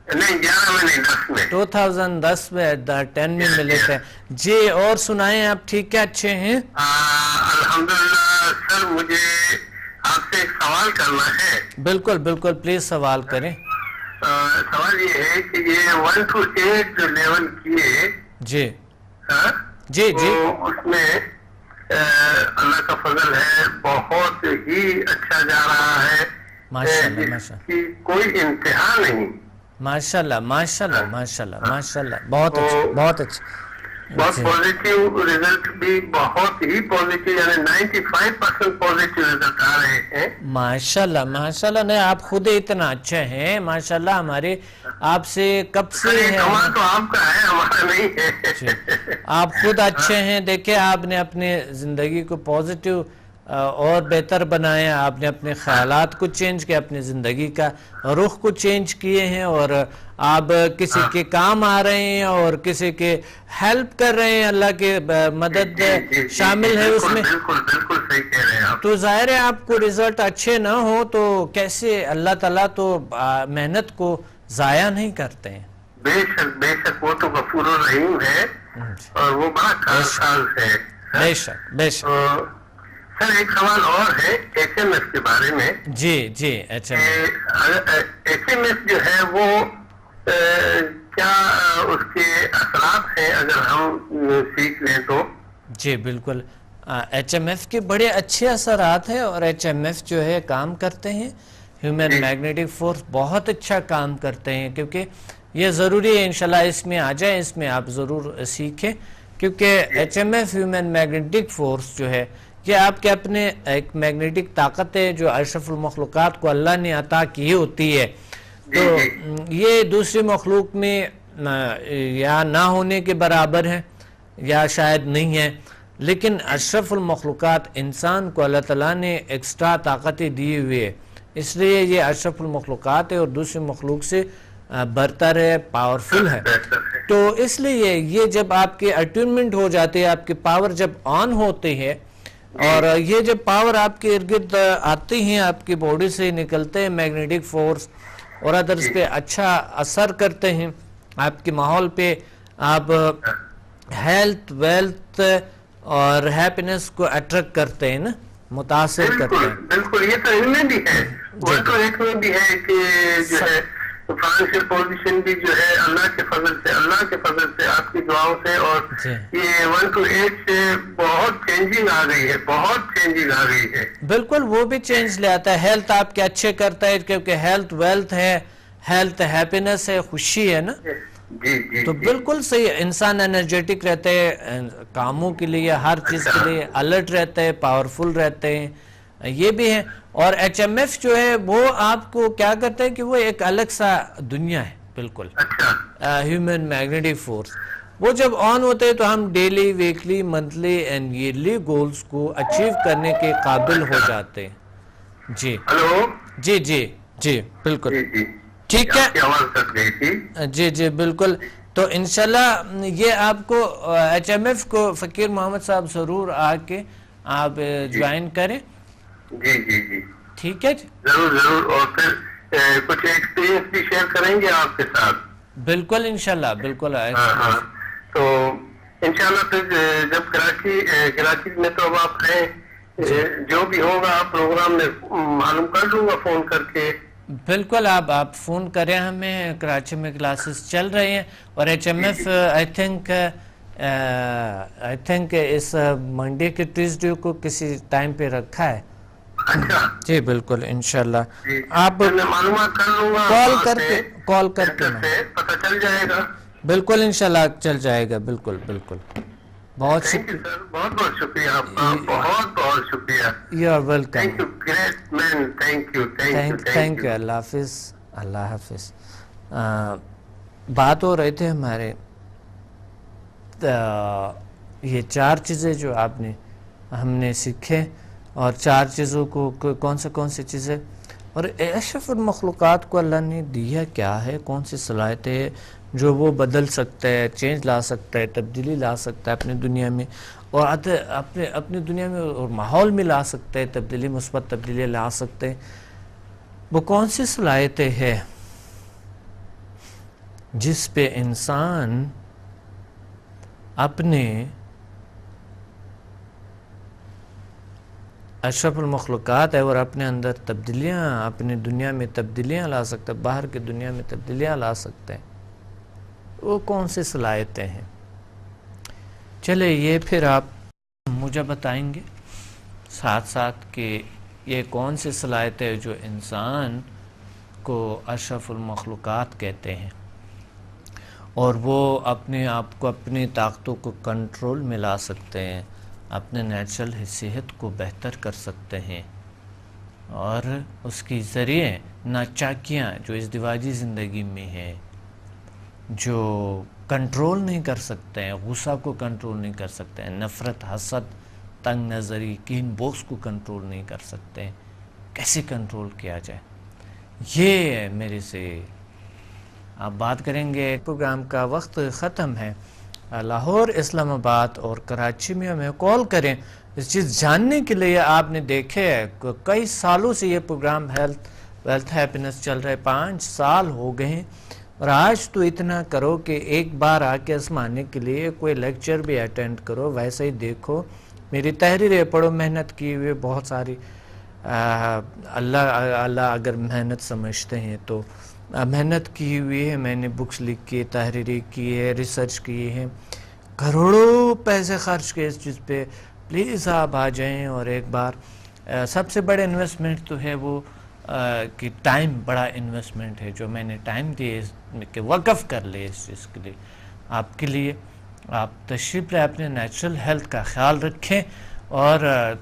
نہیں، 11 میں نہیں، 10 میں۔ 2010 میں 10 میں ملے تھے جی۔ اور سنائیں، آپ ٹھیک ہے، اچھے ہیں؟ الحمدللہ سر، مجھے آپ سے ایک سوال کرنا ہے۔ بالکل بالکل، پلیز سوال کریں۔ سوال یہ ہے کہ یہ 1 to 8 جو لیول کیے جی جی جی، تو اس میں اللہ کا فضل ہے، بہت ہی اچھا جا رہا ہے، ماشاءاللہ جس کی کوئی انتہا نہیں۔ ماشاءاللہ ماشاءاللہ ماشاءاللہ ماشاءاللہ، بہت اچھا بہت اچھا، بہت پازیٹیو رزلٹ بھی، بہت ہی پازیٹیو، یعنی 95% پازیٹیو رزلٹ آ رہے ہیں۔ ماشاءاللہ ماشاءاللہ، نہیں آپ خود اتنا اچھے ہیں ماشاءاللہ، ہمارے آپ سے کب سے ہے، کمال تو آپ کا ہے، ہمارا نہیں ہے۔ آپ خود اچھے ہیں، دیکھیں آپ نے اپنے زندگی کو پازیٹیو اور بہتر بنایا، آپ نے اپنے خیالات کو چینج کیا، اپنی زندگی کا رخ کو چینج کیے ہیں، اور آپ کسی کے کام آ رہے ہیں اور کسی کے ہیلپ کر رہے ہیں، اللہ کے مدد شامل ہے اس میں۔ بالکل بالکل صحیح کہہ رہے ہیں آپ۔ تو ظاہر ہے آپ کو رزلٹ اچھے نہ ہو تو کیسے، اللہ تعالیٰ تو محنت کو ضائع نہیں کرتے ہیں۔ بے شک بے شک، وہ تو غفور الرحیم ہے اور وہ بڑا کارساز ہے۔ بے شک بے شک۔ سر ایک سوال اور ہے ایچ ایم ایس کے بارے میں۔ جی جی، ایچ ایم ایس جو ہے وہ کیا اس کے اثرات ہیں اگر ہم سیکھ لیں تو؟ جی بالکل، ایچ ایم ایف کے بڑے اچھے اثرات ہیں، اور ایچ ایم ایف جو ہے کام کرتے ہیں، ہیومن میگنیٹک فورس بہت اچھا کام کرتے ہیں، کیونکہ یہ ضروری ہے انشاءاللہ اس میں آ جائیں، اس میں آپ ضرور سیکھیں، کیونکہ H M F human magnetic force جو ہے یہ آپ کے اپنے ایک میگنیٹک طاقت ہے جو اشرف المخلوقات کو اللہ نے عطا کی ہوتی ہے، تو یہ دوسری مخلوق میں یا نہ ہونے کے برابر ہے یا شاید نہیں ہے، لیکن اشرف المخلوقات انسان کو اللہ تعالیٰ نے ایکسٹرا طاقتیں دی ہوئی ہے، اس لیے یہ اشرف المخلوقات ہے اور دوسری مخلوق سے برتر ہے، پاورفل ہے۔ تو اس لیے یہ جب آپ کے اٹیونمنٹ ہو جاتے ہیں، آپ کے پاور جب آن ہوتے ہیں، اور یہ جب پاور آپ کے ارد آتی ہیں، آپ کی باڈی سے نکلتے ہیں میگنیٹک فورس اور ادرس پہ اچھا اثر کرتے ہیں، آپ کے ماحول پہ آپ ہیلتھ ویلتھ اور ہیپینس کو اٹریکٹ کرتے ہیں نا، متاثر کرتے ہیں۔ بالکل، یہ تو ان میں بھی ہے، وہ تو ایک میں بھی ہے کہ جو ہے فائنینشیل پوزیشن بھی جو ہے اللہ کے فضل سے آپ کی دعاؤں سے، اور یہ 1 to 8 سے بہت چینجنگ آ گئی ہے. بالکل وہ بھی چینج لے آتا ہے. ہیلتھ آپ کے اچھے کرتا ہے کیونکہ ہیلتھ ویلتھ ہے، ہیلتھ ہیپینس ہے، خوشی ہے نا. جی تو بالکل صحیح. انسان انرجیٹک رہتے ہیں کاموں کے لیے، ہر چیز کے لیے الرٹ رہتے ہیں، پاورفل رہتے ہیں، یہ بھی ہے. اور ایچ ایم ایف جو ہے وہ آپ کو کیا کرتا ہے کہ وہ ایک الگ سا دنیا ہے بالکل، ہیومن میگنیٹک فورس. وہ جب آن ہوتے ہیں تو ہم daily, weekly, monthly and yearly goals کو اچیو کرنے کے قابل ہو جاتے ہیں. جی ہلو، جی بالکل جی ٹھیک ہے. آواز کٹ گئی تھی. جی بالکل. تو انشاءاللہ یہ آپ کو ایچ ایم ایف کو فقیر محمد صاحب ضرور آ کے آپ جوائن کریں. جی ٹھیک ہے جی، ضرور. اور پھر کچھ ایکسپیرینس بھی شیئر کریں گے آپ کے ساتھ. بالکل انشاءاللہ بالکل. ہاں تو انشاءاللہ پھر جب کراچی میں تو اب آپ ہیں، جو بھی ہوگا آپ پروگرام میں معلوم کر لوں گا فون کر کے. بالکل آپ فون کریں ہمیں. کراچی میں کلاسز چل رہے ہیں اور H M F I think اس منڈے کے ٹیوزڈے کو کسی ٹائم پہ رکھا ہے. اچھا جی بالکل انشاءاللہ. آپ میں معلومات کر لوں گا، کال کر کے پتہ چل جائے گا. بالکل انشاءاللہ چل جائے گا. بالکل بہت شکریہ. بہت شکریہ آپ کا، بہت شکریہ. You are welcome. Thank you great man. Thank you. اللہ حافظ. بات ہو رہے تھے ہمارے یہ 4 چیزیں جو ہم نے سیکھے، اور 4 چیزوں کو کون سی چیزیں، اور اشرف المخلوقات کو اللہ نے دیا کیا ہے، کون سی صلاحیتیں ہے جو وہ بدل سکتا ہے، چینج لا سکتا ہے، تبدیلی لا سکتا ہے اپنی دنیا میں، اور اپنی دنیا میں اور ماحول میں لا سکتا ہے تبدیلی، مثبت تبدیلی لا سکتے ہیں. وہ کون سی صلاحیتیں ہیں جس پہ انسان اپنے اشرف المخلوقات ہے اور اپنے اندر تبدیلیاں، اپنی دنیا میں تبدیلیاں لا سکتا ہے، باہر کی دنیا میں تبدیلیاں لا سکتے ہیں. وہ کون سی صلاحیتیں ہیں؟ چلے یہ پھر آپ مجھے بتائیں گے ساتھ کہ یہ کون سی صلاحیتیں ہیں جو انسان کو اشرف المخلوقات کہتے ہیں، اور وہ اپنے آپ کو، اپنی طاقتوں کو کنٹرول میں لا سکتے ہیں، اپنے نیچرل صحت کو بہتر کر سکتے ہیں، اور اس کے ذریعے ناچاکیاں جو ازدواجی زندگی میں ہیں، جو کنٹرول نہیں کر سکتے ہیں، غصہ کو کنٹرول نہیں کر سکتے ہیں، نفرت، حسد، تنگ نظری، کین بوکس کو کنٹرول نہیں کر سکتے ہیں، کیسے کنٹرول کیا جائے، یہ میرے سے آپ بات کریں گے. پروگرام کا وقت ختم ہے. لاہور، اسلام آباد اور کراچی میں ہمیں کال کریں اس چیز جاننے کے لیے. آپ نے دیکھے کئی سالوں سے یہ پروگرام ہیلتھ ویلتھ ہیپینس چل رہے، 5 سال ہو گئے ہیں، اور آج تو اتنا کرو کہ ایک بار آ کے آزمانے کے لیے کوئی لیکچر بھی اٹینڈ کرو، ویسے ہی دیکھو میری تحریریں پڑھو. محنت کی ہوئی بہت ساری، اللہ اگر محنت سمجھتے ہیں تو محنت کی ہوئی ہے. میں نے بکس لکھی، تحریریں کی ہے، ریسرچ کی ہے، کروڑوں پیسے خرچ کے اس چیز پہ. پلیز آپ آ جائیں اور ایک بار. سب سے بڑے انویسٹمنٹ تو ہے وہ کہ ٹائم، بڑا انویسٹمنٹ ہے جو میں نے ٹائم دیے کہ وقف کر لے اس چیز کے لیے آپ کے لیے. آپ تشریف لے، اپنے نیچرل ہیلتھ کا خیال رکھیں، اور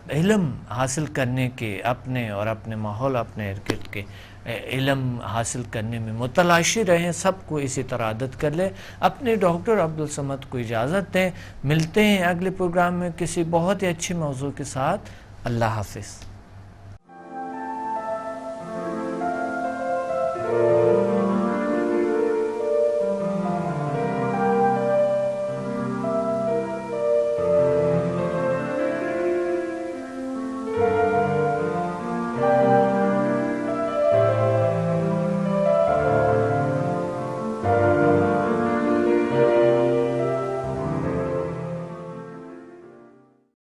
علم حاصل کرنے کے، اپنے اور اپنے ماحول، اپنے ارد گرد کے علم حاصل کرنے میں متلاشی رہیں. سب کو اسی طرح عادت کر لیں. اپنے ڈاکٹر عبدالصمد کو اجازت دیں. ملتے ہیں اگلے پروگرام میں کسی بہت ہی اچھی موضوع کے ساتھ. اللہ حافظ.